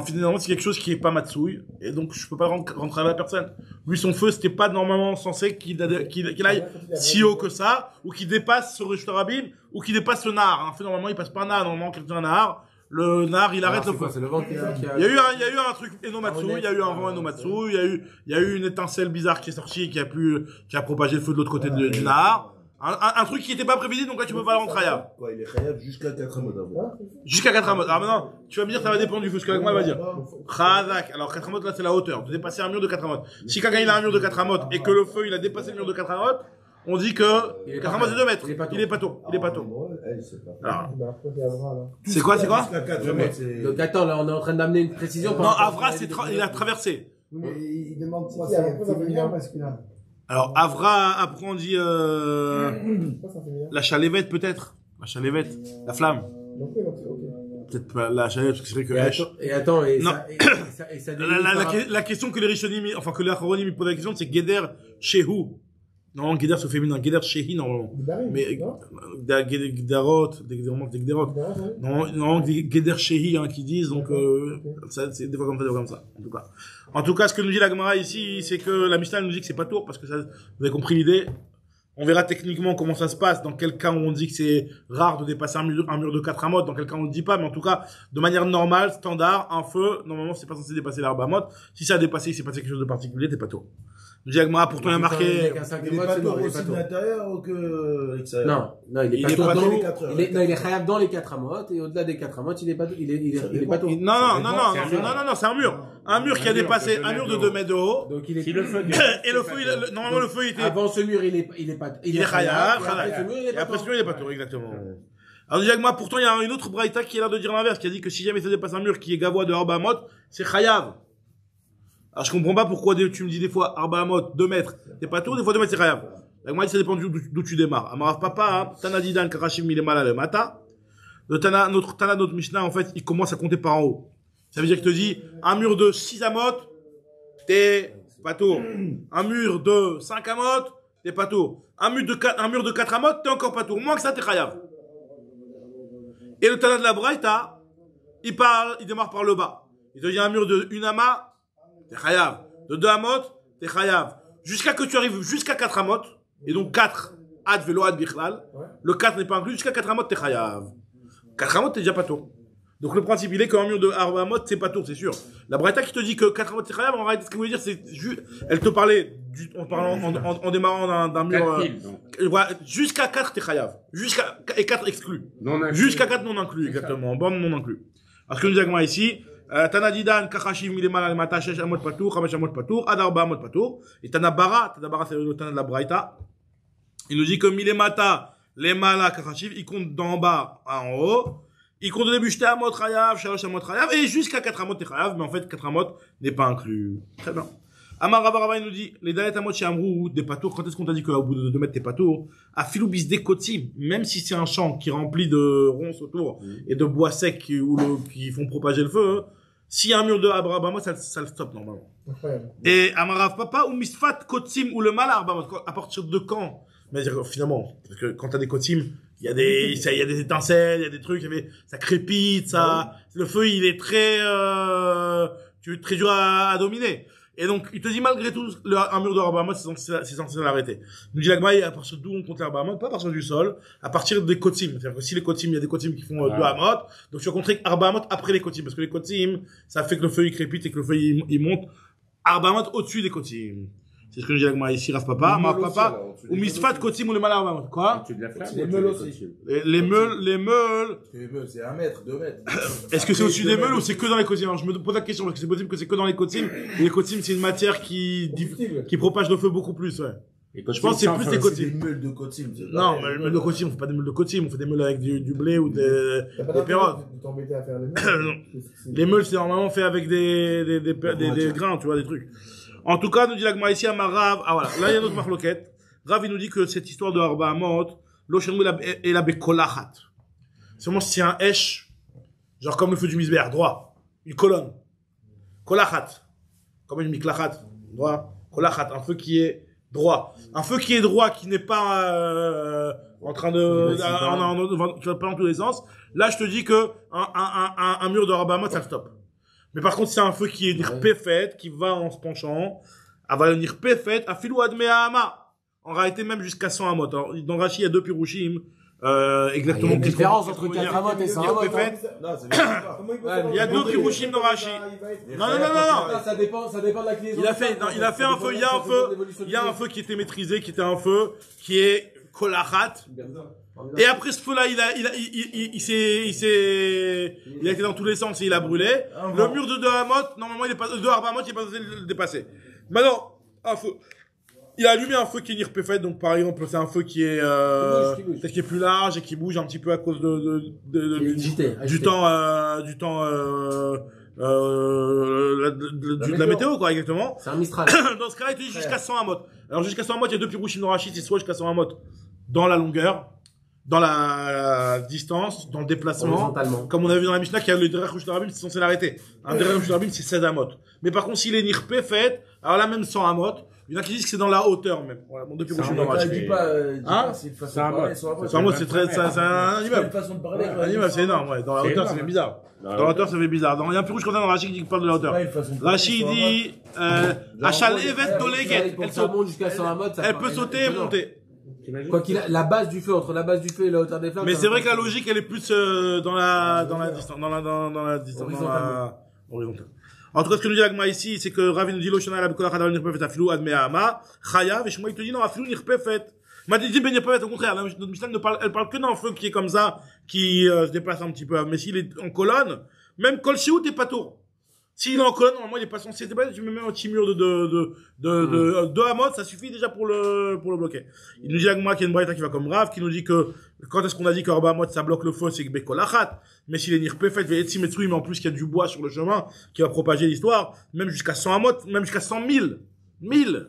Finalement c'est quelque chose qui est pas matsouille. Et donc je peux pas rentrer à la personne. Lui son feu c'était pas normalement censé qu'il aille si haut que ça, ou qu'il dépasse ce Rishon Rabim, ou qu'il dépasse le Nahar. Un feu normalement il passe pas un Nahar, normalement quelqu'un un Nahar. Le Nahar, il arrête le feu. C'est le vent qui a... Il y a eu un truc Enomatsu, il y a eu un vent Enomatsu, il y a eu une étincelle bizarre qui est sortie et qui a propagé le feu de l'autre côté du Nahar. Un truc qui n'était pas prévisible, donc là, tu peux pas le rendre Chayav. Quoi, il est Chayav jusqu'à 4 amot d'abord. Jusqu'à 4 amot. Alors maintenant, tu vas me dire, ça va dépendre du feu. Ce que moi, elle va dire. Chazak. Alors, 4 amot, là, c'est la hauteur. De dépasser un mur de 4 amot. Si quelqu'un, il a un mur de 4 amot et que le feu, il a dépassé le mur de 4 amot, on dit que 4 amot, c'est 2 mètres. Il est pas tôt. Il est pas tôt. C'est quoi? Jusqu'à 4 amot, Donc attends, là on est en train d'amener une précision. Non, Avra, il a traversé. Mais il demande quoi? C'est féminin ou masculin? Alors, Avra, après, on dit, la chalévette, peut-être. La chalévette. La flamme. Peut-être pas la chalévette, parce que c'est vrai que la question que les Rishonim, enfin, que les Acharonim posent la question, c'est Geder Shehu. Non, Geder, c'est au féminin. Geder Shehi, normalement. Mais, Gederot, des Gderot. Non, Geder Shehi, hein, qui disent, donc, c'est des fois comme ça, des fois comme ça. En tout cas, ce que nous dit la Gemara ici, c'est que la Mishnah nous dit que c'est pas tour, parce que ça, vous avez compris l'idée. On verra techniquement comment ça se passe, dans quel cas on dit que c'est rare de dépasser un mur de 4 amot, dans quel cas on ne dit pas, mais en tout cas, de manière normale, standard, un feu, normalement, c'est pas censé dépasser les 4 amot. Si ça a dépassé, il s'est passé quelque chose de particulier, t'es pas tour. Nous dit la Gemara, pourtant il y a marqué... Il est pas tour aussi de l'intérieur ou que l'extérieur? Non, il est pas tour. Il est chayav dans les 4 amot, et au-delà des 4 amot, il est pas tour. Non, c'est un mur. Un mur qui a dépassé un mur de 2 mètres de haut. Donc il est. Et le feu, normalement le feu il était. Avant ce mur, il est chayav. Et après ce mur, il est pas tour, exactement. Alors, nous dit moi, pourtant, il y a une autre braïta qui a l'air de dire l'inverse, qui a dit que si jamais ça dépasse un mur qui est gavois de Arba Amot, c'est chayav. Alors, je comprends pas pourquoi tu me dis des fois Arba Amot, 2 mètres, t'es pas tour, des fois 2 mètres, c'est chayav. Moi, ça dépend d'où tu démarres. Amarav papa, Tana Didan, Karashim, il est mal à le mata. Notre Mishnah, en fait, il commence à compter par en haut. Ça veut dire qu'il te dit, un mur de 6 amot, t'es pas tour. Un mur de 5 amot, t'es pas tour. Un mur de 4 amot, t'es encore pas tour. Moins que ça, t'es chayav. Et le Tana de la Braïta, il démarre par le bas. Il te dit un mur de 1 ama, t'es chayav. De 2 amot, t'es chayav. Jusqu'à que tu arrives jusqu'à 4 amot, et donc 4 ad velo ad bichlal, le 4 n'est pas inclus, jusqu'à 4 amot, t'es chayav. 4 amot, t'es déjà pas tour. Donc le principe, il est qu'un mur de Arba Amot, c'est pas tour, c'est sûr. La Braïta qui te dit que 4 amot, c'est chayav, en réalité, ce qu'elle voulait dire, c'est elle te parlait en démarrant d'un mur, jusqu'à 4, t'es chayav. Et 4 exclus. Jusqu'à 4 non inclus, exactement. Bon, non inclus. Alors, ce que nous dit Agma ici, Tanadidan, Kachashim, Milemal, Al-Mata, 6 amot patour, 5 amot patour, Ad Arba Amot patour. Et Tanabara, c'est le Tana de la Braïta. Il nous dit que Milemata, les Mala, Kachashim, il compte d'en bas à en haut. Il compte au début, j'étais à Amot Chayav, Shalosh Amot Chayav, et jusqu'à 4 Amot Chayav, mais en fait, 4 Amot n'est pas inclus. Très bien. Amar Ravarava, il nous dit, les Dalet Amot chez Amrou, des patours, quand est-ce qu'on t'a dit qu'au bout de 2 mètres, t'es patours? À Filoubis des Kotim, même si c'est un champ qui est rempli de ronces autour, et de bois secs qui font propager le feu, s'il y a un mur de Abraham, ça le stoppe, normalement. Et Amarav Papa, ou Misfat Kotim, ou le mal à Abraham, à partir de quand? Mais finalement, parce que quand t'as des Kotim, il y a des étincelles, il y a des trucs, ça crépite, le feu, il est très dur à dominer. Et donc, il te dit malgré tout, un mur de Arba Amot, c'est censé l'arrêter. Nous dit l'Agma, à partir d'où on compte l'Arba Amot, pas à partir du sol, à partir des Kotim. C'est-à-dire que si les Kotim, il y a des Kotim qui font 2 Amot, donc tu vas compter Arba Amot après les Kotim, parce que les Kotim, ça fait que le feu il crépite et que le feu il monte. Arba Amot au-dessus des Kotim. C'est ce que nous dit l'Agma ici, Rav Papa, ou Misfat Kotim ou le mal Arba Amot. Quoi? Les meules aussi. Les meules. Les meules, c'est 1 mètre, 2 mètres. Est-ce que c'est au-dessus des meules ou c'est que dans les Kotim? Alors, je me pose la question, parce que c'est possible que c'est que dans les Kotim. Et les Kotim, c'est une matière qui propage le feu beaucoup plus, ouais. Je pense que c'est plus les Kotim. C'est des meules de Kotim. Non, mais les meules de Kotim, on fait pas des meules de Kotim, on fait des meules avec du blé ou des pérottes. Les meules, c'est normalement fait avec des grains, tu vois, des trucs. En tout cas, nous dit l'Agma ici à Marav, voilà. Là, il y a notre marloquette. Rav, il nous dit que cette histoire de Arba Amot, l'Oshenu est la bekolachat. Seulement si c'est un esh, genre comme le feu du misbéar, droit. Une colonne. Kolachat. Comme une miklachat. Droit. Kolachat. Un feu qui est droit. Un feu qui est droit, qui n'est pas, en train de, tu vas pas dans tous les sens. Là, je te dis que un mur de Arba Amot, ça le stoppe. Mais par contre, c'est un feu qui est nirpefet, qui va en se penchant, va le nirpefet, à filou adme ama. En réalité, même jusqu'à 100 amot. Alors, dans Rashi, il y a 2 pirouchim, exactement. Il y a une différence entre 4 amot et 100 amot. Il y a 2 pirouchim dans Rashi. Non. Ça dépend de la clé. Il a fait un feu, il y a un feu qui était maîtrisé, qui était un feu qui est kolachat. Et après ce feu-là, il a été dans tous les sens et il a brûlé. Le mur de 2 amot, normalement, il est pas, 2 arbamot, il est pas censé le dépasser. Maintenant, un feu. Il a allumé un feu qui est nirpefet, donc par exemple, c'est un feu qui est, peut-être qui est plus large et qui bouge un petit peu à cause du temps, de la météo, quoi, exactement. C'est un Mistral. Dans ce cas-là, il te dit jusqu'à 100 amot. Alors, jusqu'à 100 amot, il y a 2 pirouchim dans Rachid, c'est soit jusqu'à 100 amot dans la longueur, dans la distance, dans le déplacement. Comme on a vu dans la Mishnah, qu'il y a le Derech Rosh Darabim, c'est censé l'arrêter. Un Derech Rosh Darabim, c'est 16 amot. Mais par contre, s'il est nirpefet, alors là, même 100 amot, il y en a qui disent que c'est dans la hauteur, même. Voilà, mon 2 pirouchim dans Rachid. Dis pas, c'est une façon de parler. 100 amot, c'est très, c'est un immeuble. façon de parler. Un immeuble, c'est énorme, ouais. Dans la hauteur, ça fait bizarre. Dans la hauteur, ça fait bizarre. Il y a un pirouche comme ça dans Rachid qui parle de la hauteur. Rachid dit, Achal Evet Doleget. Elle peut sauter et monter. Quoi qu'il a, la base du feu, entre la base du feu et la hauteur des flammes. Mais c'est vrai que la logique, elle est plus, dans la distance, dans la distance, horizontale. En tout cas, ce que nous dit l'agma ici, c'est que Ravi nous dit, Loshana la Bekola Chadal Nirpefet Afilou Admea Ama, Chayav, et Shmuel il te dit, non, Afilou Nirpefet. M'a dit, ben Nirpefet, au contraire, notre Mishnah elle parle que d'un feu qui est comme ça, qui, se déplace un petit peu. Mais s'il est en colonne, même Kol Shehu, t'es pas tour. S'il est en colonne, normalement, il est pas censé déplacer, tu mets même un petit mur de 2 amot, ça suffit déjà pour le bloquer. Il nous dit l'agma qu'il y a une braïta qui va comme Rav, qui nous dit que, quand est-ce qu'on a dit qu'Orba Amot, ça bloque le feu, c'est que Bekolachat. Mais s'il est nirpefet, Ve'etzim Etzruim, mais en plus qu'il y a du bois sur le chemin, qui va propager l'histoire, même jusqu'à 100 amot, même jusqu'à 100 000. 1000,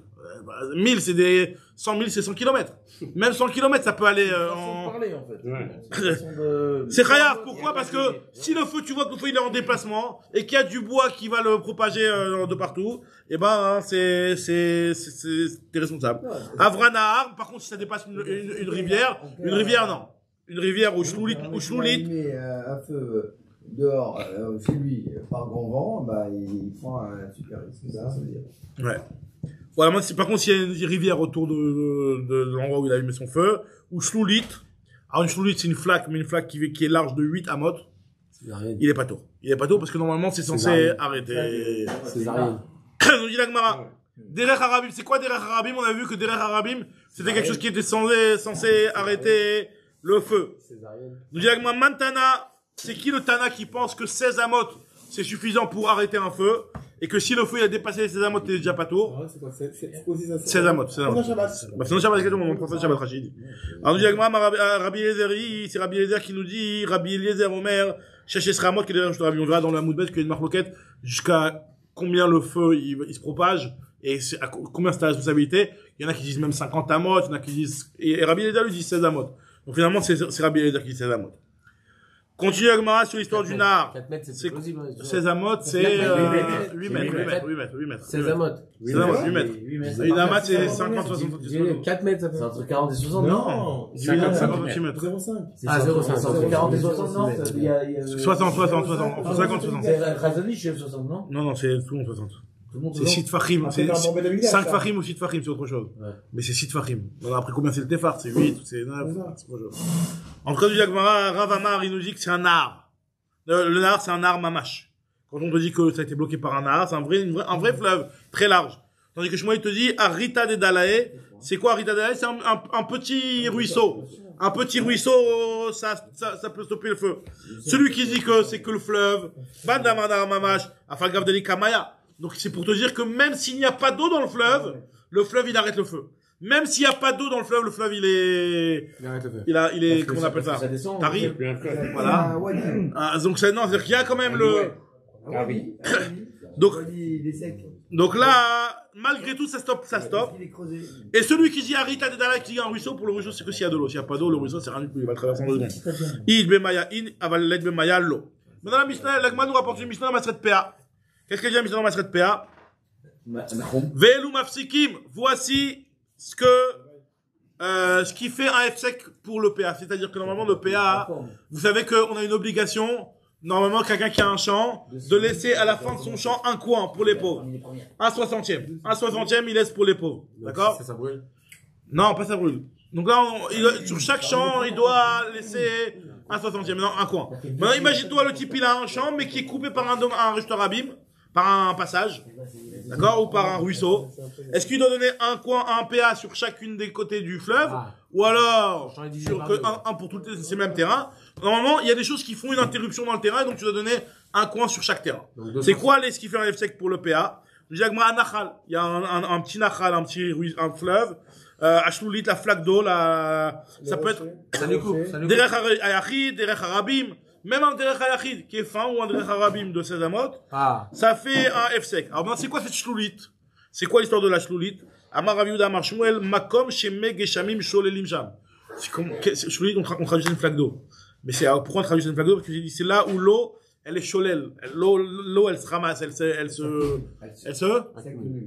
c'est des, 100 000, c'est 100 km. Même 100 km, ça peut aller, en fait. C'est Chayav. Pourquoi? Parce que, si le feu, tu vois que le feu, il est en déplacement, et qu'il y a du bois qui va le propager, de partout, et ben, t'es responsable. Avranahar, par contre, si ça dépasse une rivière, non. Une rivière où Shloulit, il met un feu dehors, chez lui, par grand vent, bah, il prend un super risque. Ça veut dire. Ouais. Voilà, moi, par contre, s'il y a une rivière autour de l'endroit où il a allumé son feu, ou Shloulit. Alors, une Shloulit, c'est une flaque, mais une flaque qui est large de 8 amot. Il est pas tôt. Il est pas tôt parce que normalement, c'est censé arrêter. Césarien. Nous dit la Gemara. Derech Harabim, c'est quoi Derech Harabim? On a vu que Derech Harabim, c'était quelque chose qui était censé arrêter le feu. Nous dit la Gemara, Mantana, c'est qui le Tana qui pense que 16 amot, c'est suffisant pour arrêter un feu? Et que si le feu il a dépassé les 16 amot, t'es déjà pas tour. C'est quoi? C'est aussi ça. 16 amot, 16 amot. Bah, c'est un Shabbat, exactement, mon professeur Shabbat Rachid. Alors, nous dit Rabbi Eliezer, c'est Rabbi Eliezer qui nous dit, Rabbi Eliezer Omer, Shachez Ramot, qui est derrière Rabbi. On verra dans la Moudbet qu'il y a une marloquette jusqu'à combien le feu, il se propage, et combien c'est ta responsabilité. Il y en a qui disent même 50 amot, il y en a qui disent, et Rabbi Eliezer lui dit 16 amot. Donc finalement, c'est Rabbi Eliezer qui dit 16 amot. Continue Agmara sur l'histoire du Nar. 4 mètres, c'est plausible. 16 amot, c'est 8 mètres. 16 amot. 8 mètres. Une amat, c'est 50, 60. 4 mètres, ça fait. C'est entre 40 et 60, non. 50 cm. 0,5. Ah, 0,5. C'est entre 40 et 60, non? 60. Entre 50 et 60. C'est Razali, chez 60, non? Non, c'est tout le monde 60. C'est Sid Fahim. C'est 5 Fahim ou Sid Fahim, c'est autre chose. Mais c'est Sid Fahim. Après, combien c'est le Tefar? C'est 8, c'est 9, c'est autre chose. En tout cas, du Yagmara, Rav Amar, il nous dit que c'est un nar. Le nar, c'est un nar mamash. Quand on te dit que ça a été bloqué par un nar, c'est un vrai fleuve, très large. Tandis que Shmuel, il te dit, Arita de Dalae, c'est quoi Arita de Dalae? C'est un petit ruisseau. Un petit ruisseau, ça peut stopper le feu. Celui qui dit que c'est que le fleuve, Bandamandar mamash, Afalgav Deli Kamaya. Donc c'est pour te dire que même s'il n'y a pas d'eau dans le fleuve il arrête le feu. Même s'il n'y a pas d'eau dans le fleuve il est, comment on appelle ça? Tari. Voilà. Donc c'est, non, c'est-à-dire qu'il y a quand même donc là, malgré tout, ça stoppe. Et celui qui dit Arita de Dala, qui dit un ruisseau, pour le ruisseau, c'est que s'il y a de l'eau. S'il n'y a pas d'eau, le ruisseau, c'est rien du tout. Il va traverser en 2 secondes. Id bemaya in, aval led bemaya lo. Maintenant, la Mishnah, l'Agma nous rapporte une Mishnah dans Masret PA. Qu'est-ce qu'elle dit à Mishnah dans Masret PA? Ve'elu mafsikim. Voici ce qui fait un F-sec pour le PA. C'est-à-dire que normalement, le PA, vous savez qu'on a une obligation, normalement, quelqu'un qui a un champ, de laisser à la fin de son champ un coin pour les pauvres. Un 60e. Un 60e, il laisse pour les pauvres. D'accord? Ça brûle? Non, pas ça brûle. Donc là, sur chaque champ, il doit laisser un 60e, non, un coin. Maintenant, imagine-toi, le type, il a un champ, mais qui est coupé par un rejeteur abîme, par un passage, d'accord, ou par un ruisseau. Est-ce qu'il doit donner un coin, un PA sur chacune des côtés du fleuve, ou alors Changer du sur terrain. un pour tout ces mêmes terrains. Normalement, il y a des choses qui font une interruption dans le terrain, donc tu dois donner un coin sur chaque terrain. C'est quoi ce qui fait un F-sec pour le PA? Je dis à Nahal, il y a un petit Nahal, un fleuve, Ashlulit, la flaque d'eau, ça peut être Ça lui coupe. Derech Hayachid, Derech Harabim, même un Derech Hayachid qui est fin ou un Derech Harabim de 16 amot, ça fait un F-sec. Alors maintenant, c'est quoi cette Shlulit? C'est quoi l'histoire de la Shlulit? Amar Rav Yehuda Amar Shmuel, Makom Shemeg Geshamim Sholelim Sham. Shlulit, on traduit une flaque d'eau. Mais pourquoi on traduit une flaque d'eau? Parce que j'ai dit, c'est là où l'eau, elle est cholel. L'eau, elle se ramasse, elle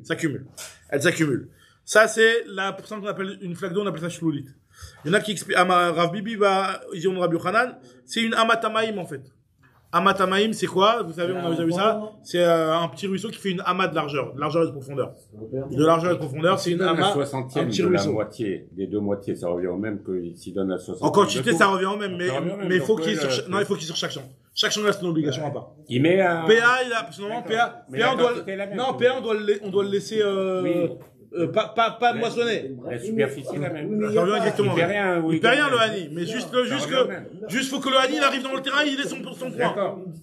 s'accumule. Elle s'accumule. Ça, c'est pour ça qu'on appelle une flaque d'eau, on appelle ça shlulit. Il y en a qui expliquent, Rav Bibi, ils ont Rabbi Yochanan, c'est une amatamaïm, en fait. Amatamaïm, c'est quoi? Vous savez, on a déjà vu ça. C'est un petit ruisseau qui fait une amas de largeur et de profondeur. De largeur et de profondeur, c'est une amas. Un 60e de la moitié, des deux moitiés, ça revient au même que s'il donne à 60. En quantité, ça revient au même, mais il faut qu'il sur chaque champ. Chaque champ a son obligation à part. Il met un... PA, on doit le laisser, pas moissonner. La superficie est la même. Ça revient exactement. Il perd rien, le Hani. Mais juste faut que le Hani, il arrive dans le terrain, il laisse son coin.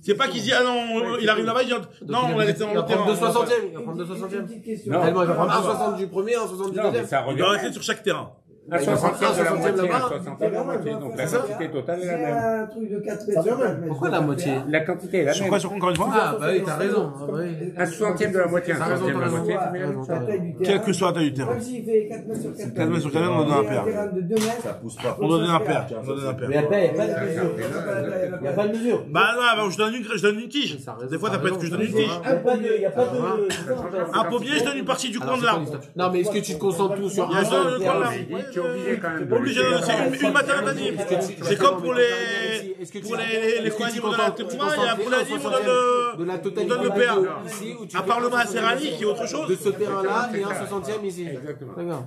C'est pas qu'il dit, ah non, il arrive là-bas, il dit, non, on l'a laissé dans le terrain. Il va prendre 2 60e. Non, il va prendre 60 du premier, 60 du deuxième. Il doit rester sur chaque terrain. Un 60e de la moitié, un 60e de la moitié. Donc la quantité totale est la même. Un truc de 4 mètres. Pourquoi la moitié? La quantité est la même. Sur encore une fois? Ah, bah oui, t'as raison. Un 60e de la moitié, un 60e de la moitié, c'est la même chose. Quelle que soit la taille du terrain. Même s'il fait 4 mètres sur 4 4 mètres sur 4 mètres, on doit donner un paire. de 2 mètres. Ça pousse pas. On doit donner un paire. Mais après, il n'y a pas de mesure. Il n'y a pas de mesure. Bah non, je donne une tige. Des fois, ça peut être que je donne une tige. Il n'y a pas de... Un pommier, je donne une partie du coin de l'arbre. Non, mais est-ce que tu te concentres tout sur Il y a un ça, seul le coin de l'arbre. Tu es obligé quand même de... Obligé, c'est une maternité. C'est comme pour les coins qui vont dans la terouma, il y a pour la on donne le PA. À part le Maaserani qui est autre chose. De ce terrain-là, et un 60e ici. D'accord.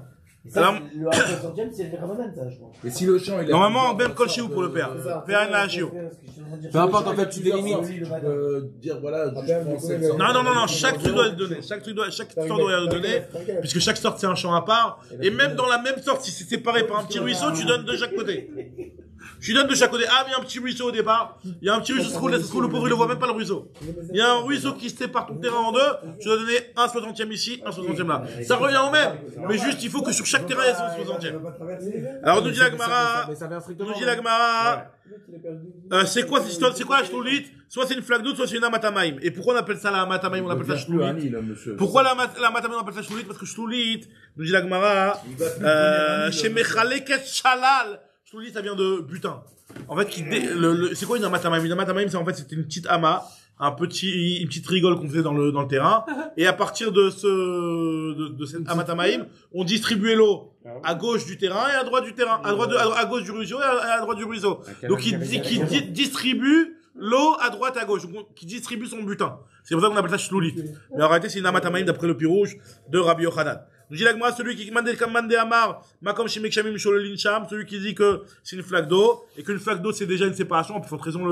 Alors, Le 60e, c'est le Ramadan, ça, je crois. Et si le champ il a... normalement, même Kolchiou pour le PA. PA et Nahachio. Peu importe, en fait, tu délimites. dire voilà, je prends 700. Non, chaque truc doit être donné. Chaque sorte doit être donné, puisque chaque sorte c'est un champ à part. Et même dans la même sorte, si c'est séparé par un petit ruisseau, tu donnes de chaque côté. Tu donnes de chaque côté. Ah, mais il y a un petit ruisseau au départ. Il y a un petit ruisseau, ça se trouve, le pauvre il ne voit même pas le ruisseau. Il y a un ruisseau qui se sépare ton terrain en deux. Tu dois donner un 60e ici, un 60e là. Ça revient au même. Mais juste, il faut que sur chaque terrain, il y ait son 60e. Alors, nous dit la Gemara, c'est quoi cette histoire? C'est quoi la shlulit? Soit c'est une flaque d'eau, soit c'est une amatamaïm. Et pourquoi on appelle ça la amatamaïm? On appelle ça shlulit. Pourquoi la amatamaïm on appelle ça shlulit? Parce que shlulit, nous dit la Gemara, chez Mechaleket Shalal, shlulit ça vient de butin. En fait, c'est quoi une amatamaïm? Une amatamaïm, c'est en fait c'était une petite ama, une petite rigole qu'on faisait dans le terrain. Et à partir de cette amatamaïm, on distribuait l'eau à gauche du terrain et à droite du terrain, à gauche du ruisseau et à droite du ruisseau. Donc il distribue l'eau à droite à gauche, qui distribue son butin. C'est pour ça qu'on appelle ça shlulit. Mais en réalité, c'est une amatamaïm d'après le pirouge de Rabbi Yochanan. Nous dit l'agma, celui qui mande amar, makom shemek shamim shololin sham, celui qui dit que c'est une flaque d'eau, et qu'une flaque d'eau c'est déjà une séparation, en plus forte raison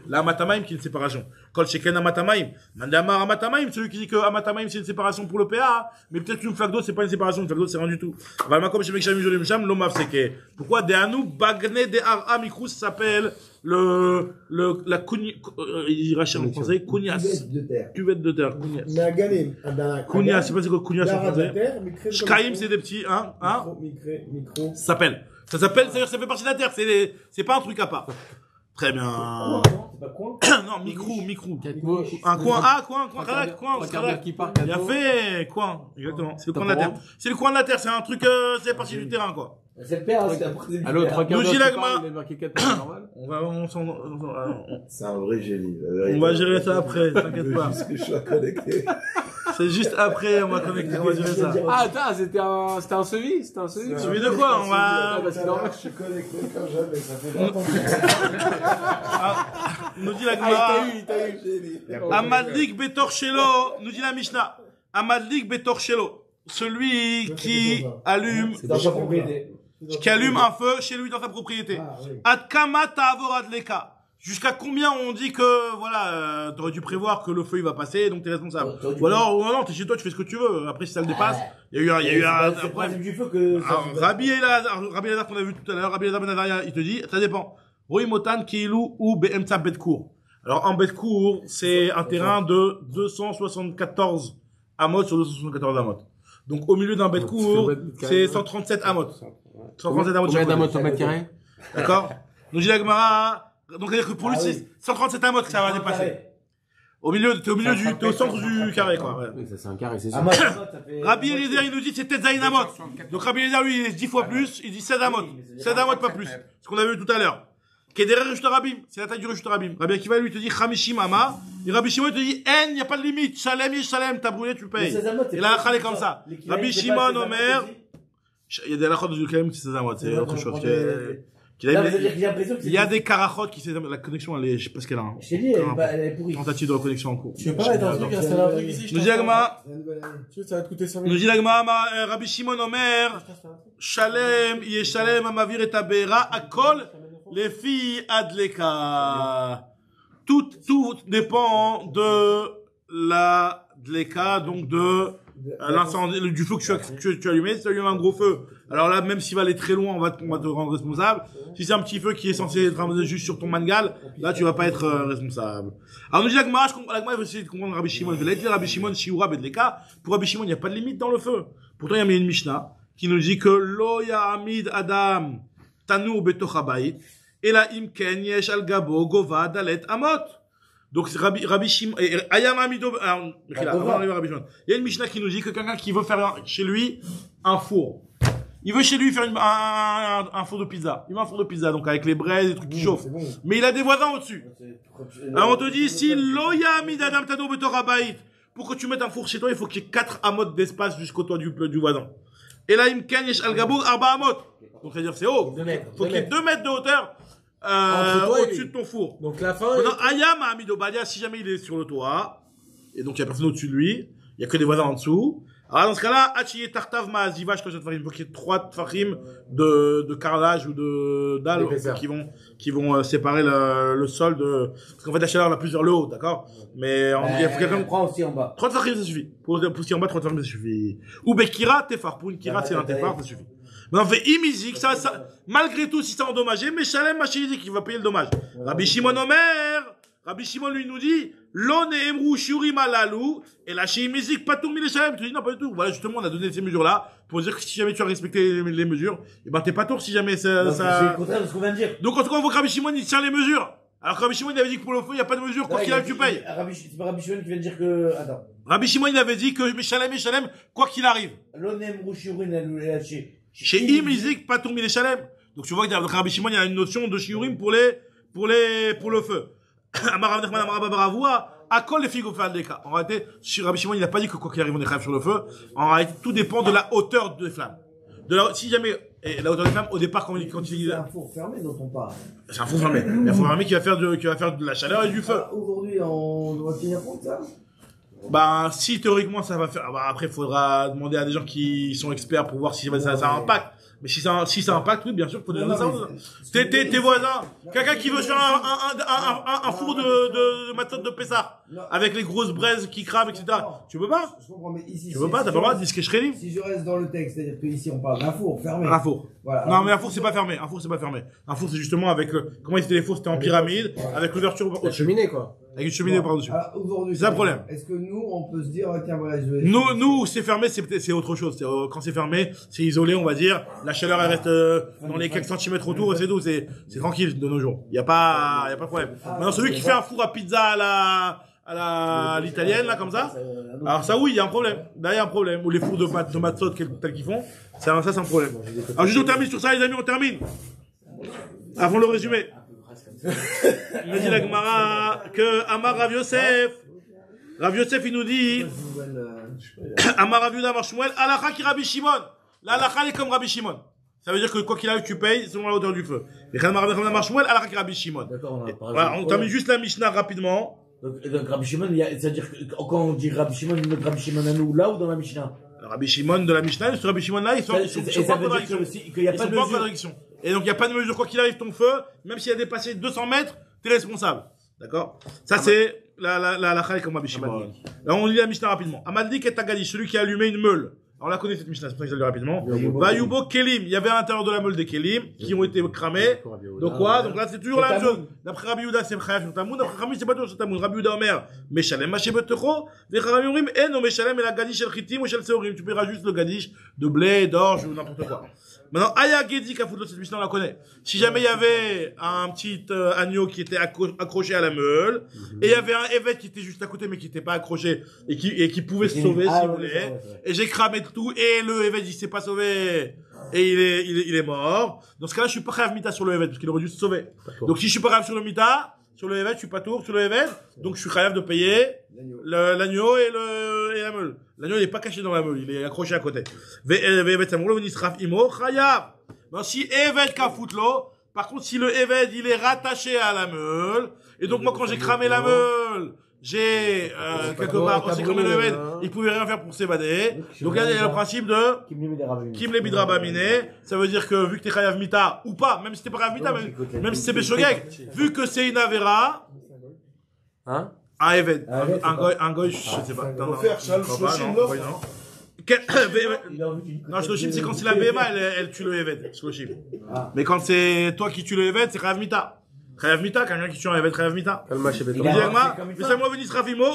la amatamaïm qui est une séparation. Kol sheken amatamaïm, mande amar amatamaïm, celui qui dit que amatamaïm c'est une séparation pour le PA, mais peut-être qu'une flaque d'eau c'est pas une séparation, une flaque d'eau c'est rien du tout. Val makom shemek shamim shololin sham, l'omaf seke. Pourquoi de anou bagne de ara mikrous s'appelle la kounia, il rachète en français, kounias. Cuvette de terre, kounias. Kounias, c'est pas c'est quoi kounias en français? Shkaïm, c'est des petits, hein? Micro. Ça s'appelle, c'est-à-dire ça fait partie de la terre, c'est pas un truc à part. Très bien. Non, micro. Un coin, coin. Bien fait, coin. Exactement. C'est le coin de la terre. C'est le coin de la terre, c'est un truc, c'est partie du terrain, quoi. C'est le père, c'est après. Allô, 3 quarts d'heure, il est marqué 4 normal. C'est un vrai génie. On va gérer ça après, t'inquiète pas. Parce que je suis connecté. C'est juste après, on va connecter, on va gérer ça. Ah, attends, c'était un sevis, Celui de quoi? On va... Je suis connecté comme jamais, ça fait longtemps. Nous dit la Gemara. Amadlik betor shelo, nous dit la Mishnah. Amadlik betor shelo. Celui qui allume un feu chez lui dans sa propriété. Adkama ta'avor adleka. Jusqu'à combien on dit que, voilà, t'aurais dû prévoir que le feu il va passer, donc t'es responsable. Ou alors, non, t'es chez toi, tu fais ce que tu veux. Après, si ça le dépasse, il y a eu un problème. du feu que Rabbi Elazar qu'on a vu tout à l'heure, Rabbi Elazar Ben Azariah, il te dit, ça dépend. Roy Motan, Keilou ou BMTA Betkour. Alors, en Betkour, c'est un terrain de 274 amot sur 274 amot. Donc, au milieu d'un Betkour, c'est 137 amot. 137 amot. Combien d'amot au mètre carré? D'accord? Nous dit la Gemara, donc, c'est-à-dire que pour lui, c'est 137 amot que ça va dépasser. T'es au centre du carré, quoi. Ouais. Oui, ça c'est un carré, c'est sûr. Rabbi Eliezer, il nous dit c'est peut-être Zayin amot. Donc, Rabbi Eliezer, lui, il est 10 fois plus, il dit 16 amot. 16 amot, pas plus. Ce qu'on a vu tout à l'heure. Kederer Rishut Rabim, c'est la taille du Rishut Rabim. Rabbi Akiva, lui, te dit Chamishim Ama. Et Rabbi Shimon, il te dit il n'y a pas de limite. Shalem, Shalem, t'as brûlé, tu payes. Et la halakha est comme ça. Rabbi Shimon, Omer. Il y a des halakhot de Jukalim qui c'est 16 amot, c'est autre chose. Il y a des karachot qui c'est la connexion, elle est, je sais pas ce qu'elle a. Je t'ai dit, elle est pourrie. Tentative de reconnexion en cours. Je sais pas, attends, c'est un truc ici. Nous dit Agma. Ça va te coûter 5 Nous dit l'Agma, Rabbi Shimon Omer, Shalem, Yeshalem, Amavir et Tabera, Akol, les filles Adleka. Tout dépend de la Dleka, donc de l'incendie, du feu que tu as allumé. Si tu allumes un gros feu, alors là, même s'il va aller très loin, on va te rendre responsable. Si c'est un petit feu qui est censé être juste sur ton mangal, là, tu vas pas être responsable. Alors, nous dit l'Agma, il veut essayer de comprendre Rabbi Shimon. Il va dire Rabbi Shimon, Shiura, Bedleka. Pour Rabbi Shimon, il n'y a pas de limite dans le feu. Pourtant, il y a une Mishnah qui nous dit que Lo Ya'amid Adam Tanur Betoch Habayit Ela Imken Yesh Al Gabo Gova Dalet Amot. Donc, c'est Rabbi Shimon, Ayam Amido, il y a une Mishnah qui nous dit que quelqu'un qui veut faire chez lui un four. Il veut chez lui faire un four de pizza. Il veut un four de pizza, donc avec les braises, des trucs qui chauffent. Bon. Mais il a des voisins au-dessus. Alors on te dit, si Loya Midadam Tado Betorabait, pour que tu mettes un four chez toi, il faut qu'il y ait 4 amot d'espace jusqu'au toit du voisin. Et là, il me cagne Al Gabo Arba amot. Donc c'est-à-dire c'est haut. Il faut qu'il y ait 2 mètres de hauteur au-dessus de ton four. Donc la fin. Maintenant, Ayam Amido Badia, si jamais il est sur le toit, et donc il y a personne au-dessus de lui, il y a que des voisins en dessous. Alors dans ce cas-là, Hachiye Tartav Ma'aziva, je crois que il faut qu'il y ait 3 tfachim de carrelage ou de dalles qui vont séparer le sol de, parce qu'en fait la chaleur va plus vers le haut, d'accord? Mais il faut quelqu'un prend aussi en bas. 3 tfachim ça suffit. Pour si en bas 3 tfachim ça suffit. Ou Bekira Tefar, pour une kira c'est un tefar, ça suffit. Maintenant, on fait imizik, ça, malgré tout, si c'est endommagé, mais Shalem Machidi qui va payer le dommage. Rabbi Shimon Omer, Rabbi Shimon lui nous dit, Lone Emru Shurim Alalou, et la imizik Patour Mile Shalem. Tu dis, non, pas du tout. Voilà, justement, on a donné ces mesures-là, pour dire que si jamais tu as respecté les mesures, et ben, t'es pas tour si jamais ça. C'est le contraire de ce qu'on vient de dire. Donc, en tout cas, on voit que Rabbi Shimon, il tient les mesures. Alors que Rabbi Shimon, il avait dit que pour le feu, il n'y a pas de mesure, quoi qu'il arrive, tu payes. C'est pas Rabbi Shimon qui vient de dire que, attends. Rabbi Shimon, il avait dit que Shalem, quoi qu'il arrive. Lone Emru Shurim Alalou, chez Imizik, pas tourner les chalem. Donc tu vois que dans Rabbi Shimon, il y a une notion de shiurim pour le feu. Akol les figos fait des cas. En réalité, Rabbi Shimon, il n'a pas dit que quoi qu'il arrive, on est khayaf sur le feu. En réalité, tout dépend de la hauteur des flammes. Si jamais, la hauteur des flammes, au départ, quand il dit. C'est un four fermé dont on parle. C'est un four fermé. Il y a un four fermé qui va faire de la chaleur et du feu. Aujourd'hui, on doit tenir compte de ça? Bah, si théoriquement ça va faire, bah après il faudra demander à des gens qui sont experts pour voir si ça impacte. Mais si ça impacte, oui, bien sûr, faut donner ça. Tes voisins, quelqu'un qui veut faire un four de matzot de Pessah, avec les grosses braises qui crament, etc. Tu peux pas? Je comprends, mais ici. Tu peux pas, t'as pas le droit de disquer shredim. Si je reste dans le texte, c'est-à-dire que ici on parle d'un four fermé. Un four. Voilà. Non, mais un four c'est pas fermé. Un four c'est pas fermé. Un four c'est justement avec comment ils étaient les fours, c'était en pyramide, avec l'ouverture La cheminée, quoi. Avec une cheminée par-dessus. Aujourd'hui, c'est un problème. Est-ce que nous, on peut se dire, tiens, voilà, je vais. Nous, c'est fermé, c'est autre chose. Quand c'est fermé, c'est isolé, on va dire. La chaleur, elle reste dans les quelques centimètres autour, et c'est tout. C'est tranquille de nos jours. Y a pas de problème. Maintenant, celui qui fait un four à pizza à l'italienne, là, comme ça. Alors ça, oui, il y a un problème. Là, il y a un problème. Ou les fours de matzot tels qu'ils font. Ça, c'est un problème. Alors, juste on termine sur ça, les amis, on termine. Avant le résumé. Il nous dit la Gemara que Amar Rav Yosef, il nous dit Amar Rav Yuda Amar Shmuel, Alacha ki Rabbi Shimon. La Alacha est comme Rabbi Shimon. Ça veut dire que quoi qu'il arrive, tu payes selon la hauteur du feu. Et Amar Rav Amar Shmuel, Alacha ki Rabbi Shimon. Voilà, on termine juste la Mishnah rapidement. Donc Rabbi Shimon, c'est-à-dire que quand on dit Rabbi Shimon, il met Rabbi Shimon à nous là ou dans la Mishnah? Rabbi Shimon de la Mishnah, ce Rabbi Shimon là, ils sont pas en contradiction. Qu'il n'y a pas de mesure. Et donc il n'y a pas de mesure, quoi qu'il arrive ton feu, même s'il a dépassé 200 mètres, t'es responsable. D'accord? Ça, c'est la chale comme Abishimon. Là, on lit la Mishnah rapidement. Amaldik et Tagadi, celui qui a allumé une meule. Alors, on la connaît cette Mishnah, c'est pour ça que je la lis rapidement. Vayubo Kelim, il y avait à l'intérieur de la meule des Kelim qui ont été cramés. Donc quoi? Donc là, c'est toujours la même chose. D'après Rabbi Yehuda, c'est Chayav sur Tamoun. D'après Rabbi, c'est pas toujours sur Tamoun. Rabbi Yehuda Omer, Meshalem, Maché Betecho. Des Rabbi Orim, no Meshalem, et la Gadish, el Chitim, ou Shel Seorim. Tu paieras juste le Gadish de blé, d'orge ou n'importe quoi. Maintenant, Aya Gedi Kafoudlo, cette Mishnah, on la connaît. Si jamais il y avait un petit agneau qui était accroché à la meule, et il y avait un évêque qui était juste à côté, mais qui n'était pas accroché, et qui pouvait se sauver, si vous voulez, et j'ai cramé tout, et le évêque, il s'est pas sauvé, et il est mort. Dans ce cas-là, je suis pas grave mita sur le évêque, parce qu'il aurait dû se sauver. Donc si je suis pas grave sur le mita, sur le évêque, je suis pas tour sur le évêque, donc je suis grave de payer l'agneau et la meule. L'agneau, il est pas caché dans la meule, il est accroché à côté. Non, si évêque kafoutlo, par contre, si le évêque, il est rattaché à la meule, et donc moi, quand j'ai cramé la meule, j'ai, quelque part, quand j'ai cramé le évêque, il pouvait rien faire pour s'évader. Donc là, il y a le principe de Kim le bidrabaminé. Ça veut dire que vu que t'es chayav mita, ou pas, même si t'es pas chayav mita, même si c'est béchogeg, vu que c'est une avera, hein? Un évêque, un goy, je sais pas. Il faut faire shloshim, non, shloshim, c'est quand c'est la BMA, elle tue le évêque, shloshim. Mais quand c'est toi qui tue le évêque, c'est chayav mita. Chayav mita, quelqu'un qui tue un évêque, chayav mita. Mais ça, moi, Venis Rafimo,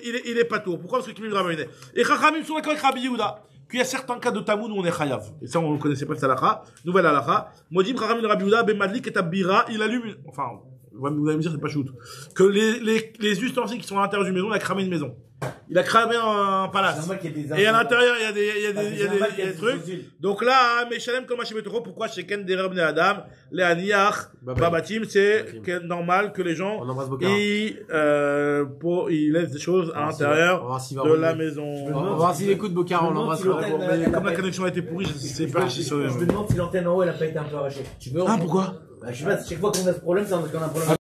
il est pas tour. Pourquoi? Parce que Kim Rafimo. Et Chachamim sont d'accord avec Rabbi Yehuda. Qu'il y a certains cas de tamoun où on est chayav. Et ça, on ne connaissait pas cette halakha. Nouvelle halakha. Modim Chachamim Rabbi Yehuda, ben Madlik et Tabira, il allume, enfin, vous allez me dire, c'est pas shoot. Que les ustensiles qui sont à l'intérieur d'une maison, il a cramé une maison. Il a cramé un palace. Et à l'intérieur, il y a des trucs. Donc là, Meshalem comme Hashemetoro, pourquoi chez Ken Dereb Ne Adam, les Aniach, Babatim, c'est normal que les gens, ils laissent des choses à l'intérieur de la maison. On va voir s'il écoute Bokar, on l'embrasse. Comme la connexion a été pourrie, je sais pas si Je me demande si l'antenne en haut, elle a pas été un peu arrachée. Ah, pourquoi? Je sais pas, chaque fois qu'on a ce problème, c'est qu'on a un problème.